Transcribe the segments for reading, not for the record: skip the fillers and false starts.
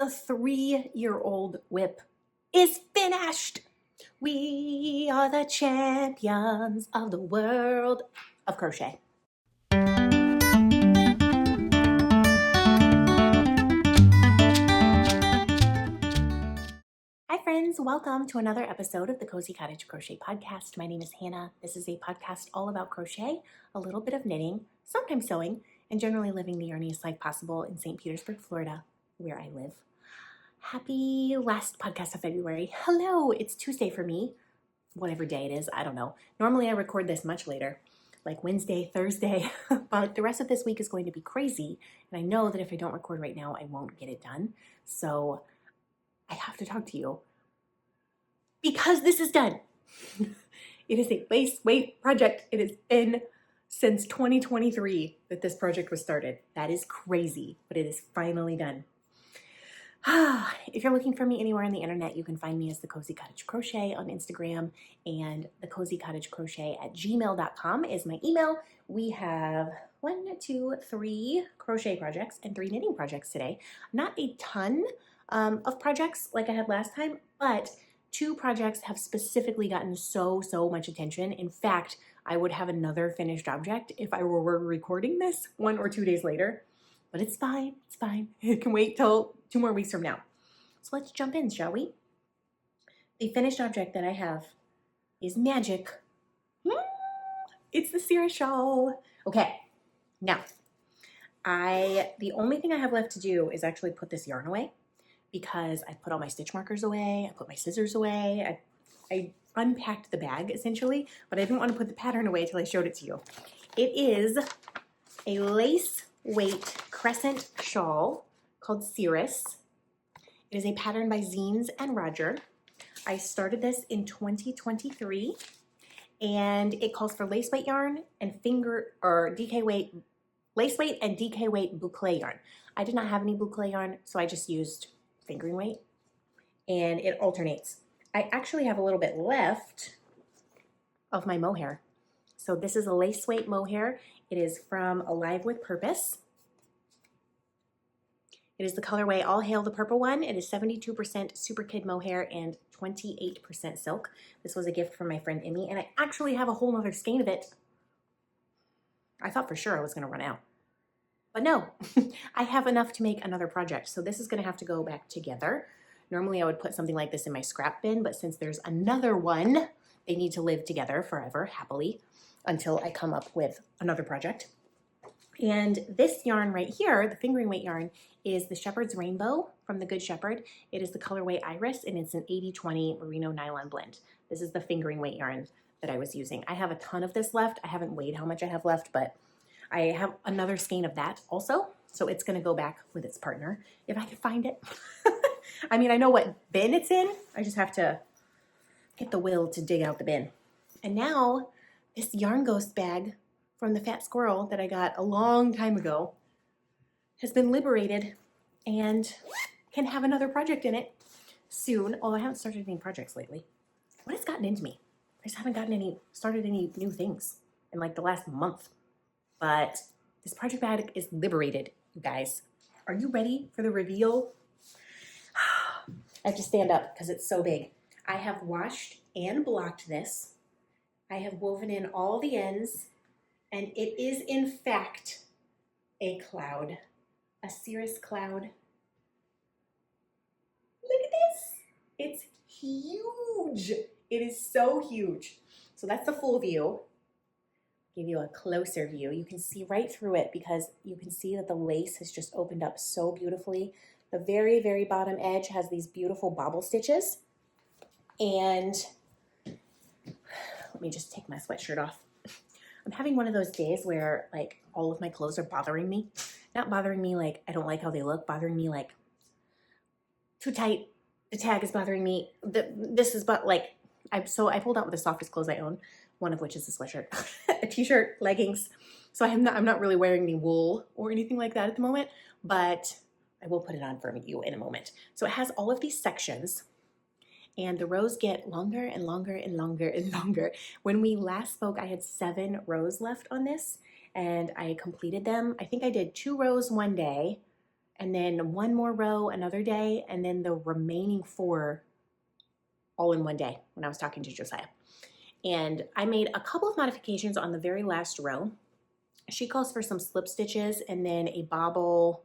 the 3-year-old WIP is finished. We are the champions of the world of crochet. Hi friends, welcome to another episode of the Cozy Cottage Crochet Podcast. My name is Hannah. This is a podcast all about crochet, a little bit of knitting, sometimes sewing, and generally living the yarniest life possible in St. Petersburg, Florida, where I live. Happy last podcast of February. Hello, it's Tuesday for me. Whatever day it is, I don't know. Normally I record this much later, like Wednesday, Thursday, but the rest of this week is going to be crazy, and I know that if I don't record right now, I won't get it done. So I have to talk to you because this is done. It is a lace weight project. It has been since 2023 that this project was started. That is crazy, but it is finally done. If you're looking for me anywhere on the internet, you can find me as the Cozy Cottage Crochet on Instagram, and the cozycottagecrochet@gmail.com is my email. We have 3 crochet projects and 3 knitting projects today. Not a ton of projects like I had last time, but 2 projects have specifically gotten so much attention. In fact, I would have another finished object if I were recording this 1 or 2 days later. But it's fine, it's fine. It can wait till 2 more weeks from now. So let's jump in, shall we? The finished object that I have is magic. It's the Cirrus Shawl. Okay, now, the only thing I have left to do is actually put this yarn away because I put all my stitch markers away, I put my scissors away, I unpacked the bag essentially, but I didn't want to put the pattern away until I showed it to you. It is a lace weight crescent shawl called Cirrus. It is a pattern by Zines and Roger. I started this in 2023, and it calls for lace weight yarn and DK weight, lace weight and DK weight boucle yarn. I did not have any boucle yarn, so I just used fingering weight, and it alternates. I actually have a little bit left of my mohair. So this is a lace weight mohair. It is from Alive with Purpose. It is the colorway All Hail the Purple one. It is 72% Super Kid mohair and 28% silk. This was a gift from my friend Emmy, and I actually have a whole other skein of it. I thought for sure I was going to run out. But no, I have enough to make another project. So this is going to have to go back together. Normally I would put something like this in my scrap bin, but since there's another one, they need to live together forever, happily, until I come up with another project. And this yarn right here, the fingering weight yarn, is the Shepherd's Rainbow from the Good Shepherd. It is the colorway Iris, and it's an 80-20 merino nylon blend. This is the fingering weight yarn that I was using. I have a ton of this left. I haven't weighed how much I have left, but I have another skein of that also. So it's going to go back with its partner if I can find it. I mean, I know what bin it's in. I just have to get the will to dig out the bin. And now this Yarn Ghost bag from the Fat Squirrel that I got a long time ago has been liberated and can have another project in it soon. Although I haven't started any projects lately. What has gotten into me? I just haven't started any new things in like the last month. But this project bag is liberated, you guys. Are you ready for the reveal? I have to stand up because it's so big. I have washed and blocked this. I have woven in all the ends, and it is in fact a cloud, a cirrus cloud. Look at this. It's huge. It is so huge. So that's the full view. Give you a closer view. You can see right through it because you can see that the lace has just opened up so beautifully. The very bottom edge has these beautiful bobble stitches. And let me just take my sweatshirt off. I'm having one of those days where like all of my clothes are bothering me. Not bothering me like I don't like how they look, bothering me like too tight. The tag is bothering me. This is but like I pulled out the softest clothes I own, one of which is a sweatshirt, a t-shirt, leggings. So I'm not really wearing any wool or anything like that at the moment, but I will put it on for you in a moment. So it has all of these sections, and the rows get longer and longer and longer and longer. When we last spoke, I had 7 rows left on this, and I completed them. I think I did 2 rows one day, and then one more row another day, and then the remaining 4 all in one day when I was talking to Josiah. And I made a couple of modifications on the very last row. She calls for some slip stitches and then a bobble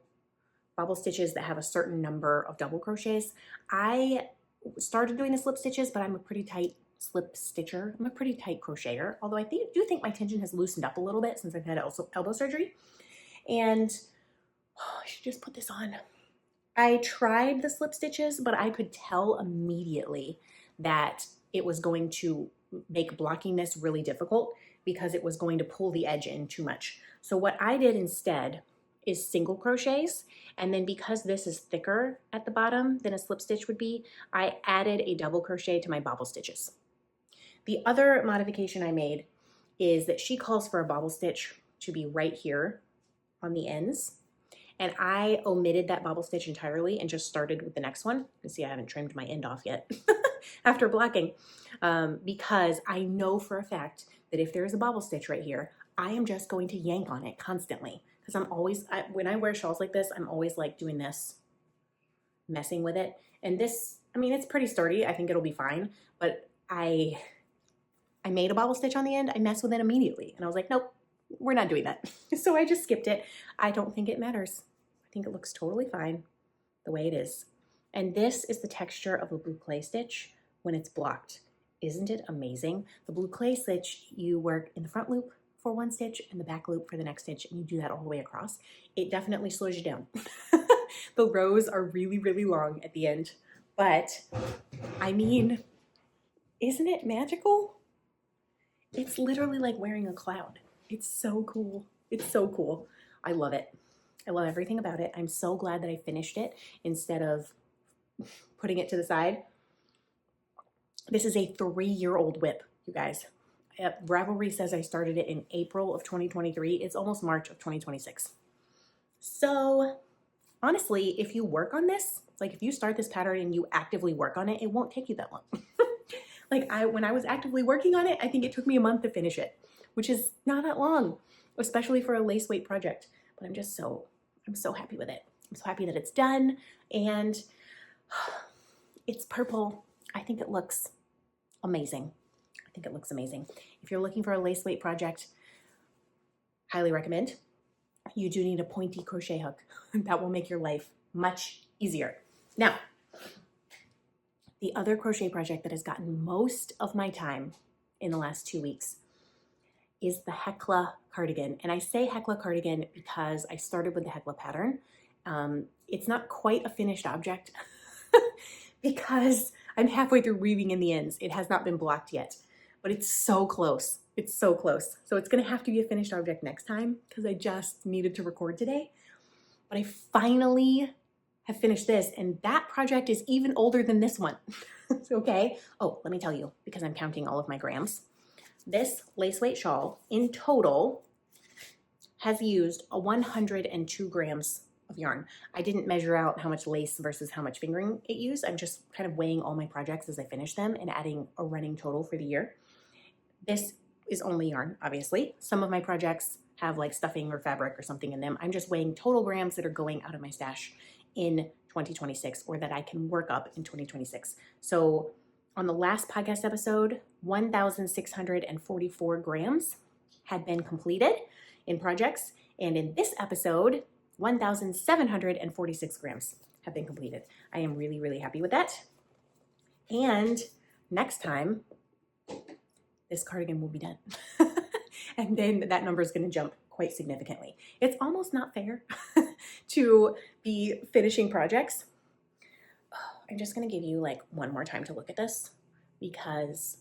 stitches that have a certain number of double crochets. I started doing the slip stitches, but I'm a pretty tight slip stitcher. I'm a pretty tight crocheter, although I do think my tension has loosened up a little bit since I've had elbow surgery. And I should just put this on. I tried the slip stitches, but I could tell immediately that it was going to make blocking this really difficult because it was going to pull the edge in too much. So what I did instead is single crochets, and then because this is thicker at the bottom than a slip stitch would be, I added a double crochet to my bobble stitches. The other modification I made is that she calls for a bobble stitch to be right here on the ends, and I omitted that bobble stitch entirely and just started with the next one. You can see I haven't trimmed my end off yet after blocking, because I know for a fact that if there is a bobble stitch right here, I am just going to yank on it constantly. Because I'm always, when I wear shawls like this, I'm always like doing this, messing with it. And this, I mean, it's pretty sturdy. I think it'll be fine. But I made a bobble stitch on the end. I messed with it immediately. And I was like, nope, we're not doing that. So I just skipped it. I don't think it matters. I think it looks totally fine the way it is. And this is the texture of a blue clay stitch when it's blocked. Isn't it amazing? The blue clay stitch, you work in the front loop for one stitch and the back loop for the next stitch, and you do that all the way across. It definitely slows you down. The rows are really, really long at the end, but I mean, isn't it magical? It's literally like wearing a cloud. It's so cool. It's so cool. I love it. I love everything about it. I'm so glad that I finished it instead of putting it to the side. This is a 3-year-old WIP, you guys. Ravelry says I started it in April of 2023. It's almost March of 2026. So honestly, if you work on this, like if you start this pattern and you actively work on it, it won't take you that long. Like when I was actively working on it, I think it took me a month to finish it, which is not that long, especially for a lace weight project. But I'm so happy with it. I'm so happy that it's done, and it's purple. I think it looks amazing. I think it looks amazing. If you're looking for a lace weight project, highly recommend. You do need a pointy crochet hook. That will make your life much easier. Now, the other crochet project that has gotten most of my time in the last 2 weeks is the Heekla cardigan. And I say Heekla cardigan because I started with the Heekla pattern. It's not quite a finished object because I'm halfway through weaving in the ends. It has not been blocked yet, but it's so close. It's so close. So it's gonna have to be a finished object next time because I just needed to record today. But I finally have finished this, and that project is even older than this one. Okay. Oh, let me tell you, because I'm counting all of my grams. This lace weight shawl in total has used 102 grams of yarn. I didn't measure out how much lace versus how much fingering it used. I'm just kind of weighing all my projects as I finish them and adding a running total for the year. This is only yarn, obviously. Some of my projects have like stuffing or fabric or something in them. I'm just weighing total grams that are going out of my stash in 2026, or that I can work up in 2026. So on the last podcast episode, 1,644 grams had been completed in projects. And in this episode, 1,746 grams have been completed. I am really, really happy with that. And next time, this cardigan will be done. And then that number is going to jump quite significantly. It's almost not fair to be finishing projects. I'm just going to give you like one more time to look at this because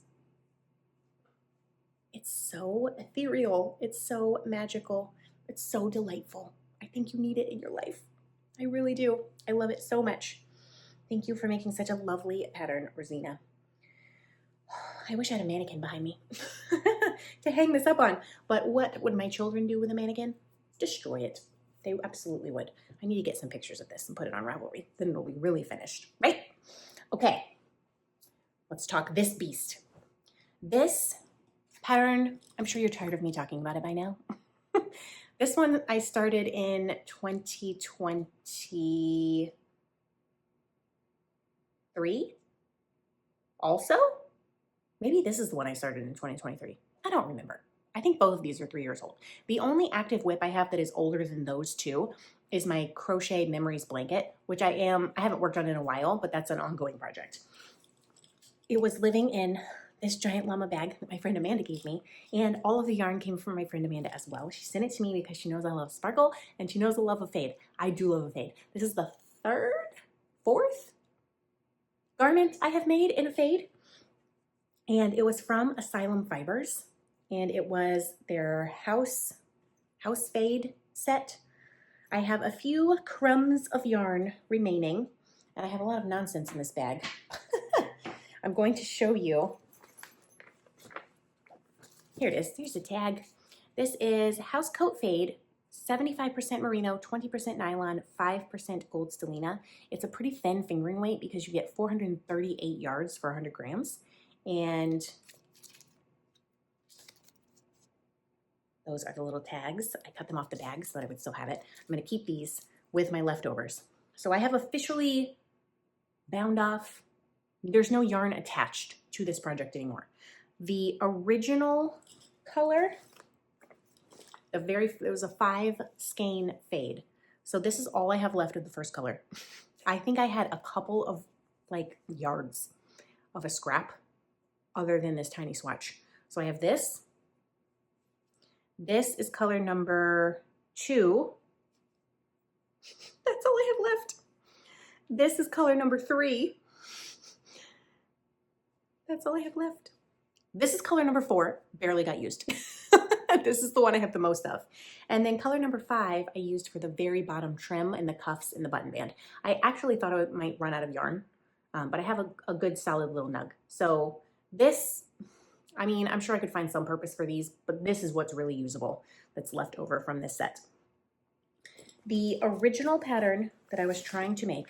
it's so ethereal. It's so magical. It's so delightful. I think you need it in your life. I really do. I love it so much. Thank you for making such a lovely pattern, Rosina. I wish I had a mannequin behind me to hang this up on. But what would my children do with a mannequin? Destroy it. They absolutely would. I need to get some pictures of this and put it on Ravelry. Then it'll be really finished, right? Okay, let's talk this beast. This pattern, I'm sure you're tired of me talking about it by now. This one I started in 2023 also. Maybe this is the one I started in 2023. I don't remember. I think both of these are 3 years old. The only active WIP I have that is older than those two is my Crochet Memories blanket, which I haven't worked on in a while, but that's an ongoing project. It was living in this giant llama bag that my friend Amanda gave me, and all of the yarn came from my friend Amanda as well. She sent it to me because she knows I love sparkle and she knows I love a fade. I do love a fade. This is the fourth garment I have made in a fade, and it was from Asylum Fibers, and it was their house fade set. I have a few crumbs of yarn remaining, and I have a lot of nonsense in this bag. I'm going to show you. Here it is. Here's the tag. This is House Coat Fade, 75% merino, 20% nylon, 5% gold stellina. It's a pretty thin fingering weight because you get 438 yards for 100 grams. And those are the little tags. I cut them off the bag so that I would still have it. I'm going to keep these with my leftovers. So I have officially bound off. There's no yarn attached to this project anymore. The original color, it was a 5 skein fade. So this is all I have left of the first color. I think I had a couple of like yards of a scrap other than this tiny swatch. So I have this. This is color number 2. That's all I have left. This is color number 3. That's all I have left. This is color number 4, barely got used. This is the one I have the most of. And then color number 5, I used for the very bottom trim and the cuffs and the button band. I actually thought I might run out of yarn, but I have a good solid little nug. So this, I mean, I'm sure I could find some purpose for these, but this is what's really usable that's left over from this set. The original pattern that I was trying to make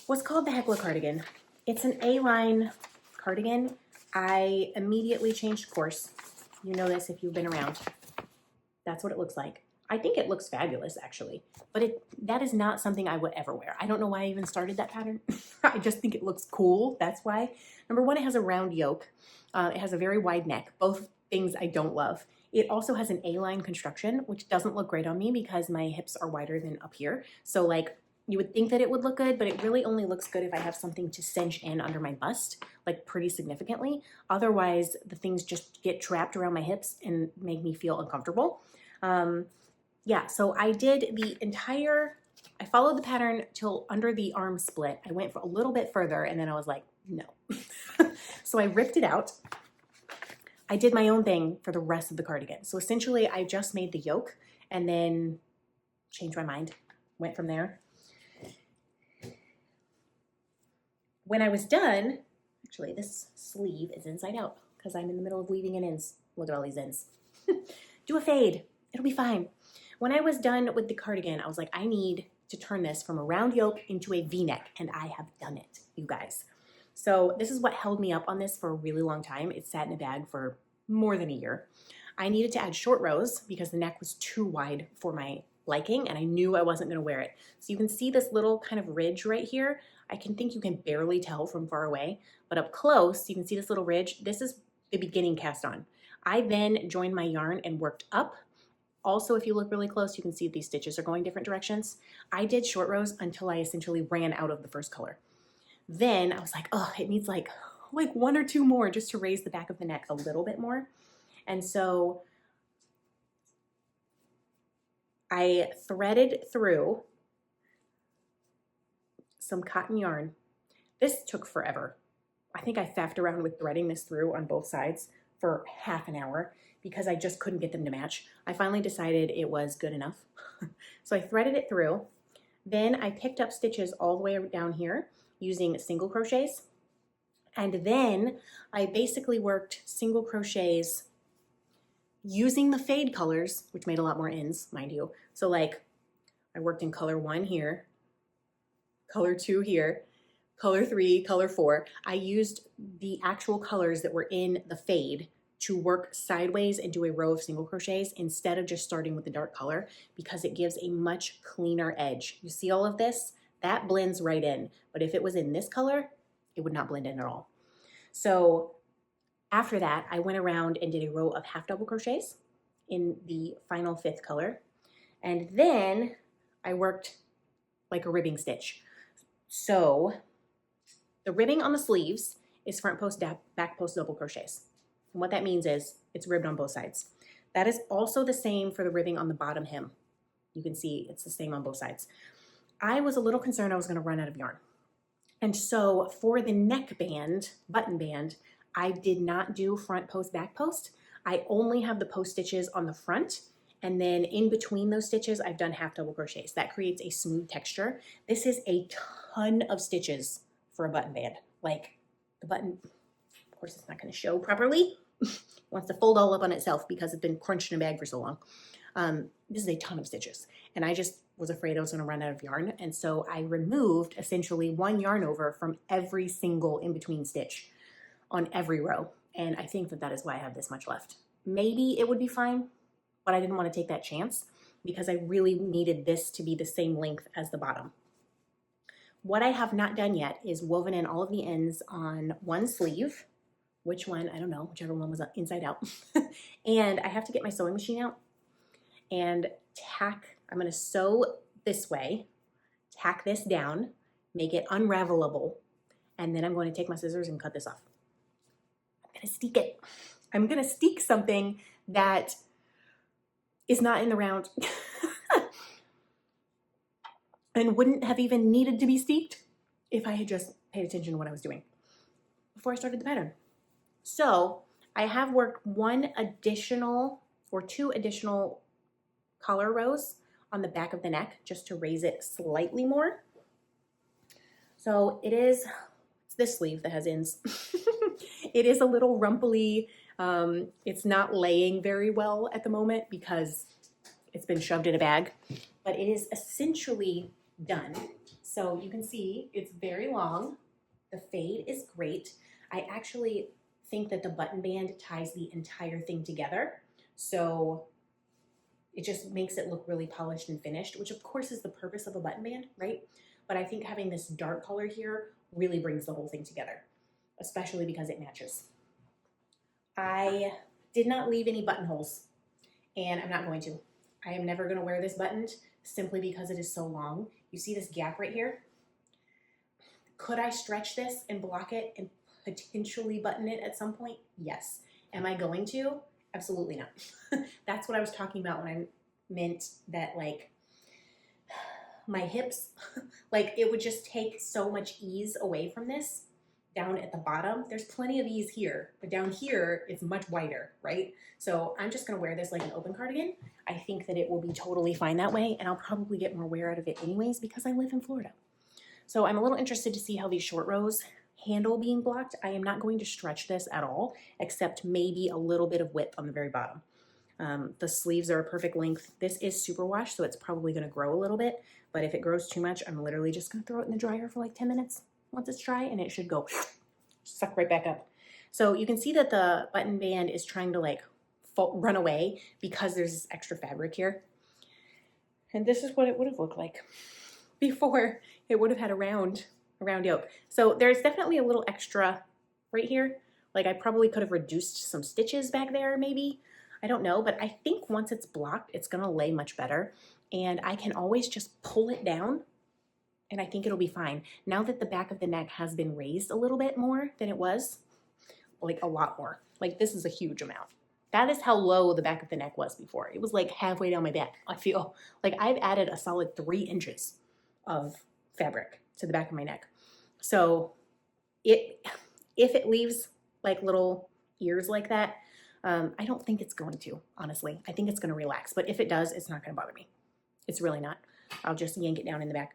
was called the Heekla cardigan. It's an A-line cardigan. I immediately changed course. You know this if you've been around. That's what it looks like. I think it looks fabulous, actually, but that is not something I would ever wear. I don't know why I even started that pattern. I just think it looks cool. That's why. Number one, it has a round yoke. It has a very wide neck. Both things I don't love. It also has an A-line construction, which doesn't look great on me because my hips are wider than up here. So like, you would think that it would look good, but it really only looks good if I have something to cinch in under my bust, like pretty significantly. Otherwise, the things just get trapped around my hips and make me feel uncomfortable. Yeah, so I followed the pattern till under the arm split. I went for a little bit further and then I was like, no. So I ripped it out. I did my own thing for the rest of the cardigan. So essentially I just made the yoke and then changed my mind, went from there. When I was done, actually this sleeve is inside out because I'm in the middle of weaving in ends. Look at all these ends. Do a fade, it'll be fine. When I was done with the cardigan, I was like, I need to turn this from a round yoke into a V-neck, and I have done it, you guys. So this is what held me up on this for a really long time. It sat in a bag for more than a year. I needed to add short rows because the neck was too wide for my liking, and I knew I wasn't gonna wear it. So you can see this little kind of ridge right here. I think you can barely tell from far away, but up close, you can see this little ridge. This is the beginning cast on. I then joined my yarn and worked up. Also, if you look really close, you can see these stitches are going different directions. I did short rows until I essentially ran out of the first color. Then I was like, oh, it needs like 1 or 2 more just to raise the back of the neck a little bit more. And so I threaded through some cotton yarn. This took forever. I think I faffed around with threading this through on both sides for half an hour because I just couldn't get them to match. I finally decided it was good enough. So I threaded it through. Then I picked up stitches all the way down here using single crochets. And then I basically worked single crochets using the fade colors, which made a lot more ends, mind you. So like I worked in color 1 here, color 2 here, color 3, color 4. I used the actual colors that were in the fade to work sideways and do a row of single crochets instead of just starting with the dark color, because it gives a much cleaner edge. You see all of this? That blends right in. But if it was in this color, it would not blend in at all. So after that, I went around and did a row of half double crochets in the final 5th color. And then I worked like a ribbing stitch. So the ribbing on the sleeves is front post, back post double crochets. And what that means is it's ribbed on both sides. That is also the same for the ribbing on the bottom hem. You can see it's the same on both sides. I was a little concerned I was going to run out of yarn. And so for the neck band, button band, I did not do front post, back post. I only have the post stitches on the front. And then in between those stitches, I've done half double crochets. That creates a smooth texture. This is a ton of stitches for a button band. Like the button, of course, it's not going to show properly. It wants to fold all up on itself because it's been crunched in a bag for so long. This is a ton of stitches. And I just was afraid I was going to run out of yarn. And so I removed essentially 1 yarn over from every single in-between stitch on every row. And I think that that is why I have this much left. Maybe it would be fine, but I didn't want to take that chance because I really needed this to be the same length as the bottom. What I have not done yet is woven in all of the ends on one sleeve. Which one? I don't know, whichever one was inside out. And I have to get my sewing machine out and tack. I'm going to sew this way, tack this down, make it unravelable, and then I'm going to take my scissors and cut this off. I'm going to steek it. I'm going to steek something that is not in the round and wouldn't have even needed to be steeked if I had just paid attention to what I was doing before I started the pattern. So I have worked 1 additional or 2 additional collar rows on the back of the neck just to raise it slightly more. So it's this sleeve that has ends. It is a little rumply. It's not laying very well at the moment because it's been shoved in a bag, but it is essentially done. So you can see it's very long. The fade is great. I actually think that the button band ties the entire thing together. So it just makes it look really polished and finished, which of course is the purpose of a button band, right? But I think having this dark color here really brings the whole thing together, especially because it matches. I did not leave any buttonholes, and I'm not going to. I am never going to wear this buttoned simply because it is so long. You see this gap right here? Could I stretch this and block it and potentially button it at some point? Yes. Am I going to? Absolutely not. That's what I was talking about when I meant that, like, my hips, like, it would just take so much ease away from this down at the bottom. There's plenty of ease here, but down here it's much wider, right? So I'm just gonna wear this like an open cardigan. I think that it will be totally fine that way, and I'll probably get more wear out of it anyways because I live in Florida. So I'm a little interested to see how these short rows handle being blocked. I am not going to stretch this at all, except maybe a little bit of width on the very bottom. The sleeves are a perfect length. This is superwash, so it's probably gonna grow a little bit, but if it grows too much, I'm literally just gonna throw it in the dryer for like 10 minutes once it's dry, and it should go suck right back up. So you can see that the button band is trying to like run away because there's this extra fabric here. And this is what it would have looked like before it would have had a round yoke. So there's definitely a little extra right here. Like I probably could have reduced some stitches back there maybe. I don't know, but I think once it's blocked, it's gonna lay much better. And I can always just pull it down and I think it'll be fine. Now that the back of the neck has been raised a little bit more than it was, like a lot more. Like this is a huge amount. That is how low the back of the neck was before. It was like halfway down my back. I feel like I've added a solid 3 inches of fabric to the back of my neck. So if it leaves like little ears like that, I don't think it's going to, honestly. I think it's going to relax, but if it does, it's not going to bother me. It's really not. I'll just yank it down in the back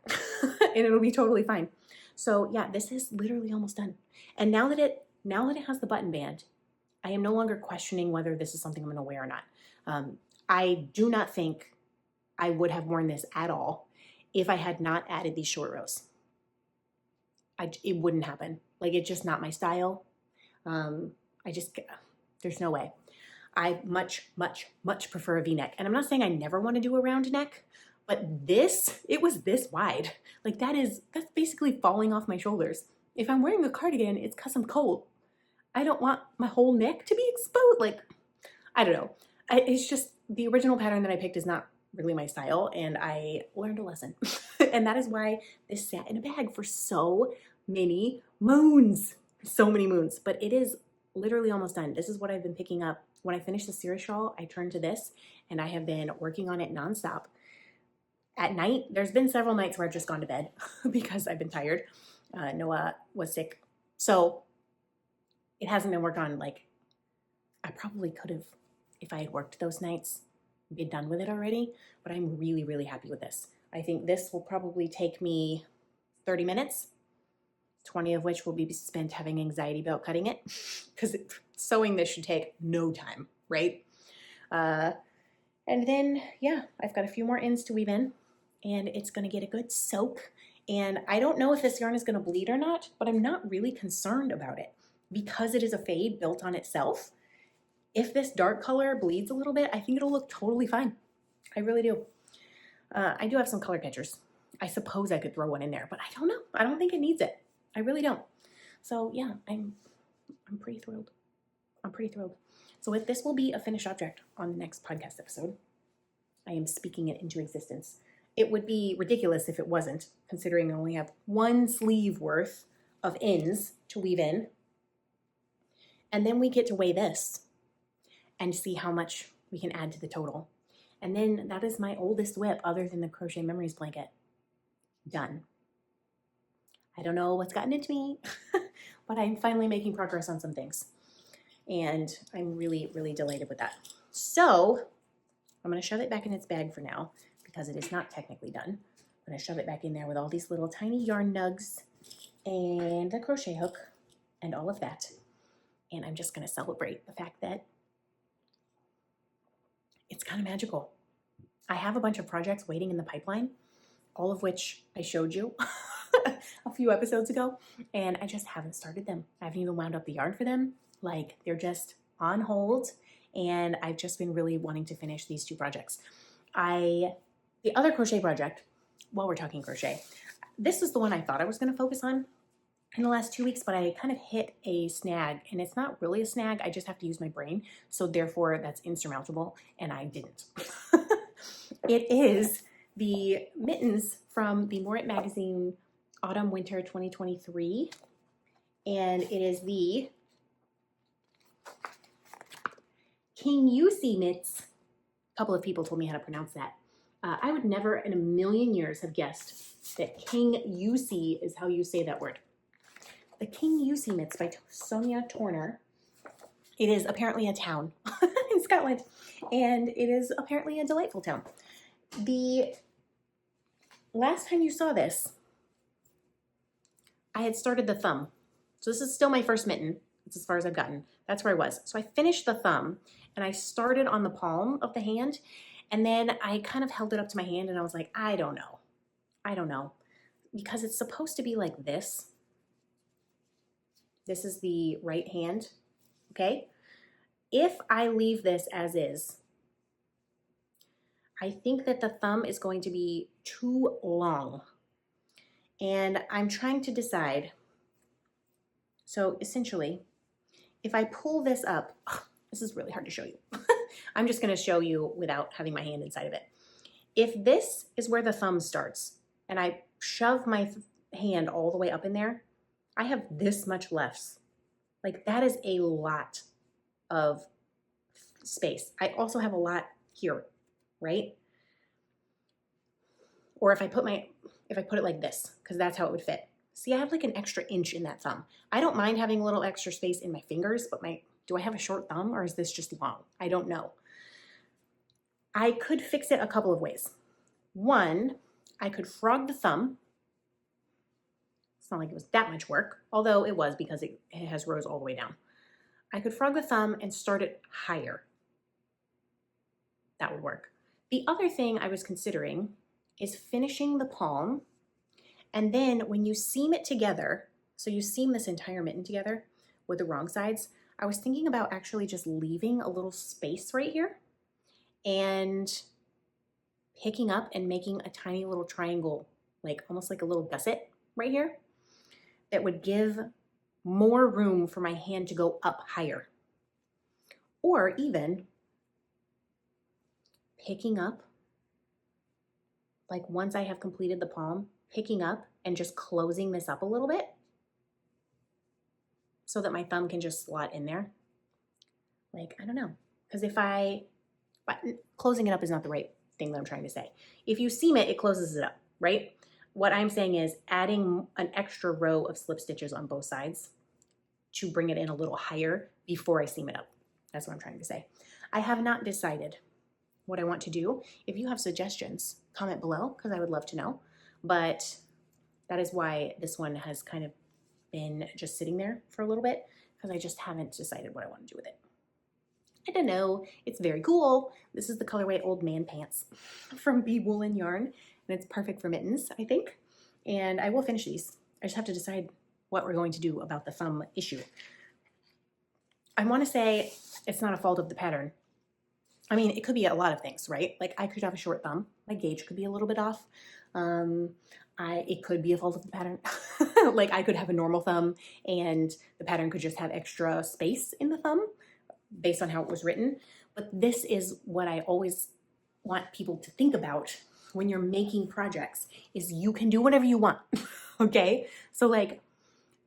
and it'll be totally fine. So yeah, this is literally almost done. And now that it has the button band, I am no longer questioning whether this is something I'm going to wear or not. I do not think I would have worn this at all if I had not added these short rows. It wouldn't happen. Like it's just not my style. There's no way. I much, much, much prefer a V-neck. And I'm not saying I never want to do a round neck, but it was this wide. Like that's basically falling off my shoulders. If I'm wearing a cardigan, it's because I'm cold. I don't want my whole neck to be exposed. Like, I don't know. It's just the original pattern that I picked is not really my style, and I learned a lesson. And that is why this sat in a bag for so many moons. So many moons. But it is literally almost done. This is what I've been picking up. When I finished the Cirrus Shawl, I turned to this, and I have been working on it nonstop. At night, there's been several nights where I've just gone to bed because I've been tired. Noah was sick. So it hasn't been worked on. Like, I probably could have, if I had worked those nights, been done with it already, but I'm really, really happy with this. I think this will probably take me 30 minutes, 20 of which will be spent having anxiety about cutting it, because sewing this should take no time, right? And then, yeah, I've got a few more ends to weave in, and it's going to get a good soak. And I don't know if this yarn is going to bleed or not, but I'm not really concerned about it because it is a fade built on itself. If this dark color bleeds a little bit, I think it'll look totally fine. I really do. I do have some color catchers. I suppose I could throw one in there, but I don't know. I don't think it needs it. I really don't. So yeah, I'm pretty thrilled. I'm pretty thrilled. So if this will be a finished object on the next podcast episode, I am speaking it into existence. It would be ridiculous if it wasn't, considering I only have one sleeve worth of ends to weave in. And then we get to weigh this and see how much we can add to the total. And then that is my oldest WIP other than the Crochet Memories blanket. Done. I don't know what's gotten into me, but I'm finally making progress on some things. And I'm really, really delighted with that. So I'm going to shove it back in its bag for now because it is not technically done. I'm going to shove it back in there with all these little tiny yarn nugs and the crochet hook and all of that. And I'm just going to celebrate the fact that it's kind of magical. I have a bunch of projects waiting in the pipeline, all of which I showed you a few episodes ago, and I just haven't started them. I haven't even wound up the yarn for them. Like, they're just on hold, and I've just been really wanting to finish these two projects. The other crochet project, while we're talking crochet, this is the one I thought I was going to focus on in the last 2 weeks, but I kind of hit a snag, and it's not really a snag. I just have to use my brain. So therefore that's insurmountable, and I didn't. It is the mittens from the More It Magazine Autumn Winter 2023. And it is the Kingussie mitts. A couple of people told me how to pronounce that. I would never in a million years have guessed that Kingussie is how you say that word. The Kingussie mitts by Sonia Torner. It is apparently a town in Scotland, and it is apparently a delightful town. The last time you saw this, I had started the thumb. So this is still my first mitten. It's as far as I've gotten. That's where I was. So I finished the thumb, and I started on the palm of the hand, and then I kind of held it up to my hand, and I was like, I don't know. I don't know. Because it's supposed to be like this. This is the right hand, okay? If I leave this as is, I think that the thumb is going to be too long. And I'm trying to decide. So essentially, if I pull this up, this is really hard to show you. I'm just going to show you without having my hand inside of it. If this is where the thumb starts, and I shove my hand all the way up in there, I have this much left. Like, that is a lot of space. I also have a lot here, right? Or if I put it like this, because that's how it would fit. See, I have like an extra inch in that thumb. I don't mind having a little extra space in my fingers, but do I have a short thumb, or is this just long? I don't know. I could fix it a couple of ways. One, I could frog the thumb. It's not like it was that much work, although it was because it has rows all the way down. I could frog the thumb and start it higher. That would work. The other thing I was considering is finishing the palm, and then when you seam it together, so you seam this entire mitten together with the wrong sides, I was thinking about actually just leaving a little space right here and picking up and making a tiny little triangle, like almost like a little gusset right here that would give more room for my hand to go up higher. Or even picking up, like once I have completed the palm, picking up and just closing this up a little bit so that my thumb can just slot in there. Like, I don't know, because closing it up is not the right thing that I'm trying to say. If you seam it, it closes it up, right? What I'm saying is adding an extra row of slip stitches on both sides to bring it in a little higher before I seam it up. That's what I'm trying to say. I have not decided what I want to do. If you have suggestions, comment below because I would love to know. But that is why this one has kind of been just sitting there for a little bit because I just haven't decided what I want to do with it. I don't know, it's very cool. This is the colorway Old Man Pants from Bee Woolen Yarn, and it's perfect for mittens, I think. And I will finish these. I just have to decide what we're going to do about the thumb issue. I want to say it's not a fault of the pattern. I mean, it could be a lot of things, right? Like I could have a short thumb. My gauge could be a little bit off. It could be a fault of the pattern. Like I could have a normal thumb and the pattern could just have extra space in the thumb based on how it was written. But this is what I always want people to think about when you're making projects is you can do whatever you want, okay? So like,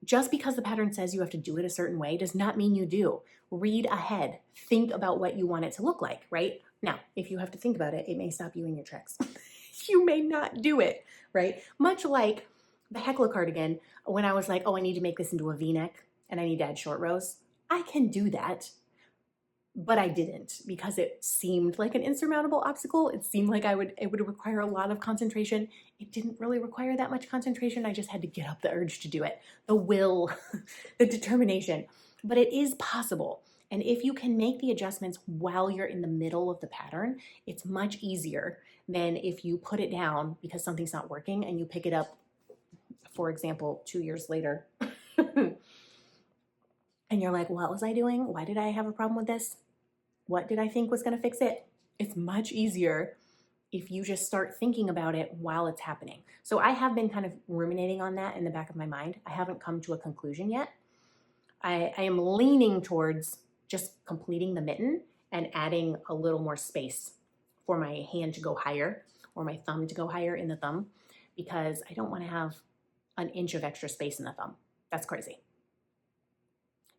just because the pattern says you have to do it a certain way does not mean you do. Read ahead. Think about what you want it to look like, right? Now, if you have to think about it, it may stop you in your tracks. You may not do it, right? Much like the Heekla cardigan, when I was like, oh, I need to make this into a V-neck and I need to add short rows. I can do that. But I didn't because it seemed like an insurmountable obstacle. It seemed like it would require a lot of concentration. It didn't really require that much concentration. I just had to get up the urge to do it, the will, the determination. But it is possible. And if you can make the adjustments while you're in the middle of the pattern, it's much easier than if you put it down because something's not working and you pick it up, for example, 2 years later. And you're like, what was I doing? Why did I have a problem with this? What did I think was going to fix it? It's much easier if you just start thinking about it while it's happening. So I have been kind of ruminating on that in the back of my mind. I haven't come to a conclusion yet. I am leaning towards just completing the mitten and adding a little more space for my hand to go higher or my thumb to go higher in the thumb because I don't want to have an inch of extra space in the thumb. That's crazy.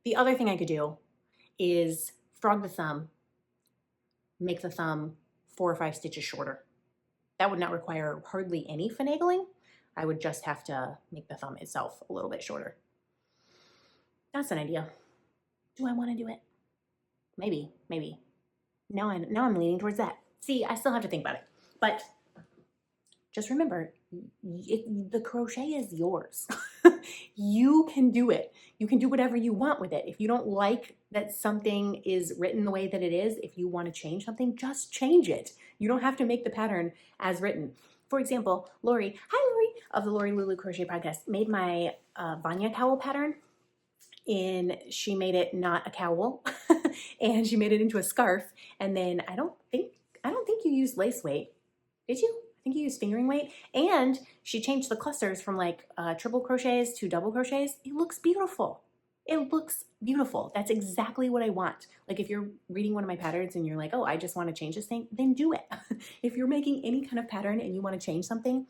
The other thing I could do is frog the thumb, make the thumb 4 or 5 stitches shorter. That would not require hardly any finagling. I would just have to make the thumb itself a little bit shorter. That's an idea. Do I want to do it? Maybe. Now I'm leaning towards that. See, I still have to think about it. But just remember, the crochet is yours. You can do it. You can do whatever you want with it. If you don't like that something is written the way that it is, if you want to change something, just change it. You don't have to make the pattern as written. For example, Lori, hi Lori, of the Lori Lulu Crochet Podcast, made my Vanya cowl pattern. And she made it not a cowl, and she made it into a scarf. And then I don't think you used lace weight, did you? I think you used fingering weight. And she changed the clusters from like triple crochets to double crochets. It looks beautiful. It looks beautiful. That's exactly what I want. Like if you're reading one of my patterns and you're like, oh, I just want to change this thing, then do it. If you're making any kind of pattern and you want to change something,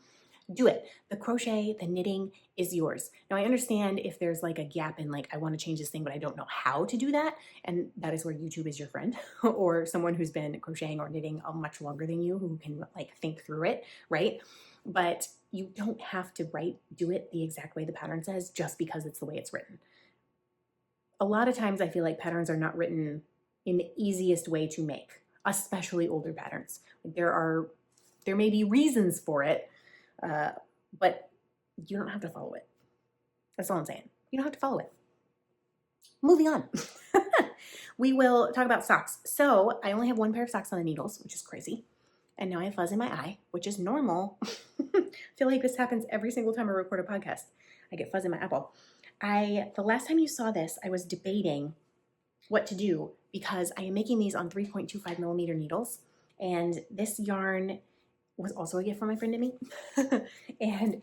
do it. The crochet, the knitting is yours. Now I understand if there's like a gap in like, I want to change this thing, but I don't know how to do that. And that is where YouTube is your friend or someone who's been crocheting or knitting much longer than you who can like think through it, right? But you don't have to do it the exact way the pattern says just because it's the way it's written. A lot of times I feel like patterns are not written in the easiest way to make, especially older patterns. Like there may be reasons for it, but you don't have to follow it. That's all I'm saying. You don't have to follow it. Moving on. We will talk about socks. So I only have 1 pair of socks on the needles, which is crazy. And now I have fuzz in my eye, which is normal. I feel like this happens every single time I record a podcast. I get fuzz in my apple. The last time you saw this, I was debating what to do because I am making these on 3.25 millimeter needles. And this yarn was also a gift from my friend Emmy. And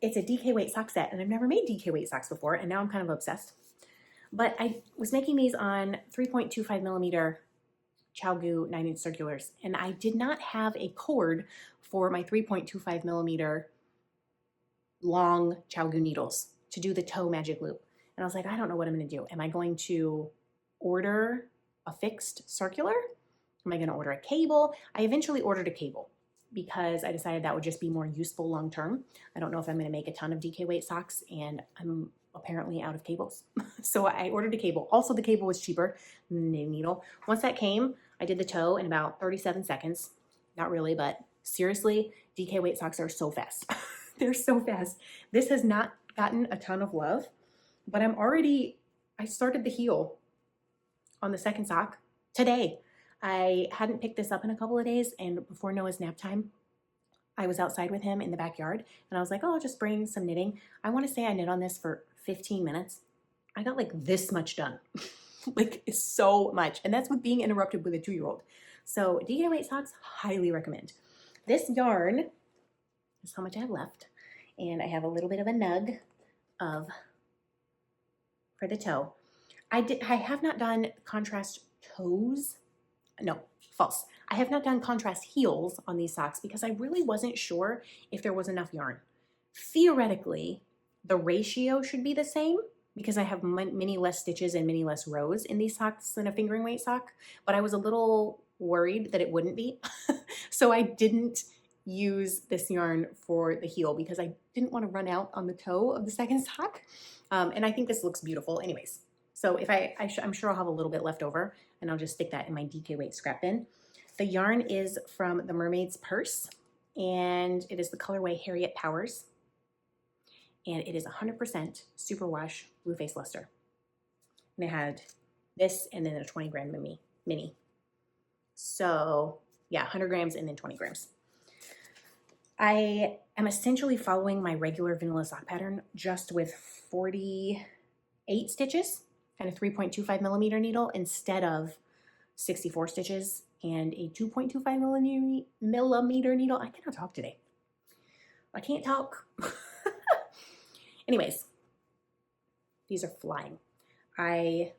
it's a DK weight sock set, and I've never made DK weight socks before, and now I'm kind of obsessed. But I was making these on 3.25 millimeter ChowGoo 9-inch circulars, and I did not have a cord for my 3.25 millimeter long ChowGoo needles to do the toe magic loop. And I was like, I don't know what I'm going to do. Am I going to order a fixed circular? Am I going to order a cable? I eventually ordered a cable because I decided that would just be more useful long term. I don't know if I'm going to make a ton of DK weight socks, and I'm apparently out of cables. So I ordered a cable. Also, the cable was cheaper than the knitting needle. Once that came, I did the toe in about 37 seconds. Not really, but seriously, DK weight socks are so fast. They're so fast. This has not gotten a ton of love, but I started the heel on the second sock today. I hadn't picked this up in a couple of days, and before Noah's nap time, I was outside with him in the backyard, and I was like, oh, I'll just bring some knitting. I want to say I knit on this for 15 minutes. I got like this much done. Like, it's so much, and that's with being interrupted with a 2-year-old. So DK weight socks, highly recommend. This yarn is how much I have left, and I have a little bit of a nug for the toe. I have not done contrast toes. No, false. I have not done contrast heels on these socks because I really wasn't sure if there was enough yarn. Theoretically, the ratio should be the same because I have many less stitches and many less rows in these socks than a fingering weight sock, but I was a little worried that it wouldn't be. So I didn't use this yarn for the heel because I didn't want to run out on the toe of the second sock. And I think this looks beautiful anyways. So if I'm sure I'll have a little bit left over, and I'll just stick that in my DK weight scrap bin. The yarn is from the Mermaid's Purse, and it is the colorway Harriet Powers. And it is 100% superwash blue face luster. And I had this and then a 20 gram mini. So yeah, 100 grams and then 20 grams. I am essentially following my regular vanilla sock pattern just with 48 stitches and a 3.25 millimeter needle instead of 64 stitches and a 2.25 millimeter needle. I cannot talk today. I can't talk. Anyways, these are flying. I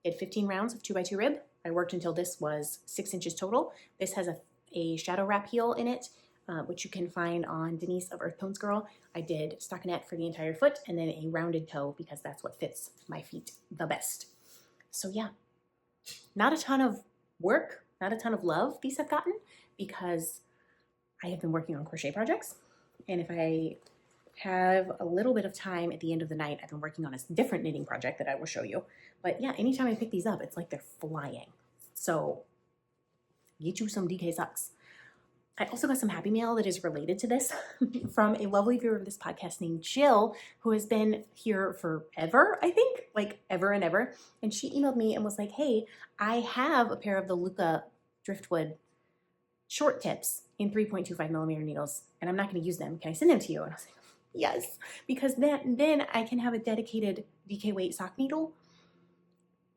did 15 rounds of 2x2 rib. I worked until this was 6 inches total. This has a shadow wrap heel in it, which you can find on Denise of Earth Tones Girl. I did stockinette for the entire foot and then a rounded toe because that's what fits my feet the best. So yeah, not a ton of work, not a ton of love these have gotten because I have been working on crochet projects. And if I have a little bit of time at the end of the night, I've been working on a different knitting project that I will show you. But yeah, anytime I pick these up, it's like they're flying. So get you some DK socks. I also got some Happy Mail that is related to this from a lovely viewer of this podcast named Jill, who has been here forever, I think, like ever and ever. And she emailed me and was like, hey, I have a pair of the Luca Driftwood short tips in 3.25 millimeter needles, and I'm not going to use them. Can I send them to you? And I was like, yes, because then I can have a dedicated DK weight sock needle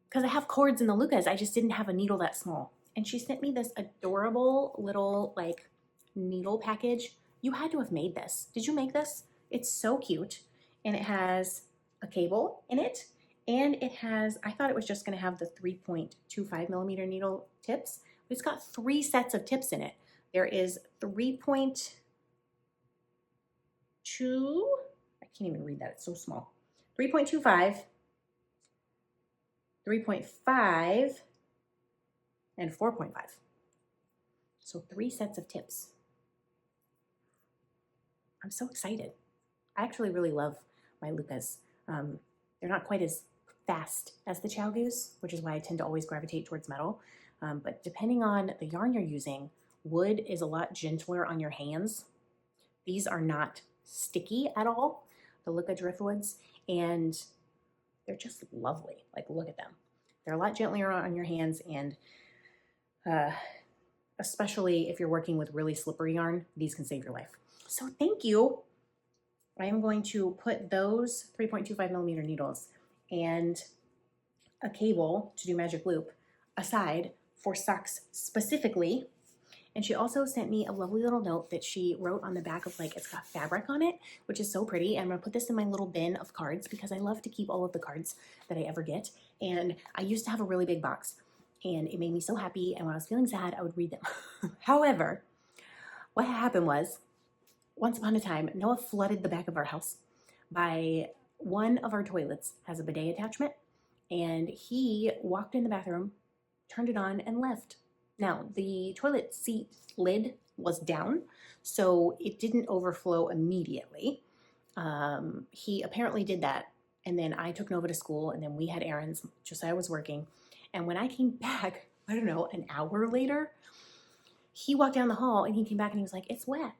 because I have cords in the Lucas. I just didn't have a needle that small. And she sent me this adorable little like needle package. You had to have made this. Did you make this? It's so cute. And it has a cable in it. And it has, I thought it was just going to have the 3.25 millimeter needle tips, but it's got 3 sets of tips in it. There is 3.2, I can't even read that, it's so small. 3.25, 3.5, and 4.5. So 3 sets of tips. I'm so excited. I actually really love my Lucas. They're not quite as fast as the ChowGoos, which is why I tend to always gravitate towards metal. But depending on the yarn you're using, wood is a lot gentler on your hands. These are not sticky at all, the Luca Driftwoods, and they're just lovely. Like, look at them. They're a lot gentler on your hands, and especially if you're working with really slippery yarn, these can save your life. So thank you. I am going to put those 3.25 millimeter needles and a cable to do magic loop aside for socks specifically. And she also sent me a lovely little note that she wrote on the back of, like, it's got fabric on it, which is so pretty. And I'm gonna put this in my little bin of cards because I love to keep all of the cards that I ever get. And I used to have a really big box and it made me so happy. And when I was feeling sad, I would read them. However, what happened was, once upon a time, Noah flooded the back of our house by one of our toilets has a bidet attachment, and he walked in the bathroom, turned it on, and left. Now, the toilet seat lid was down, so it didn't overflow immediately. He apparently did that, and then I took Nova to school, and then we had errands. Josiah was working, and when I came back, I don't know, an hour later, he walked down the hall, and he came back, and he was like, "It's wet."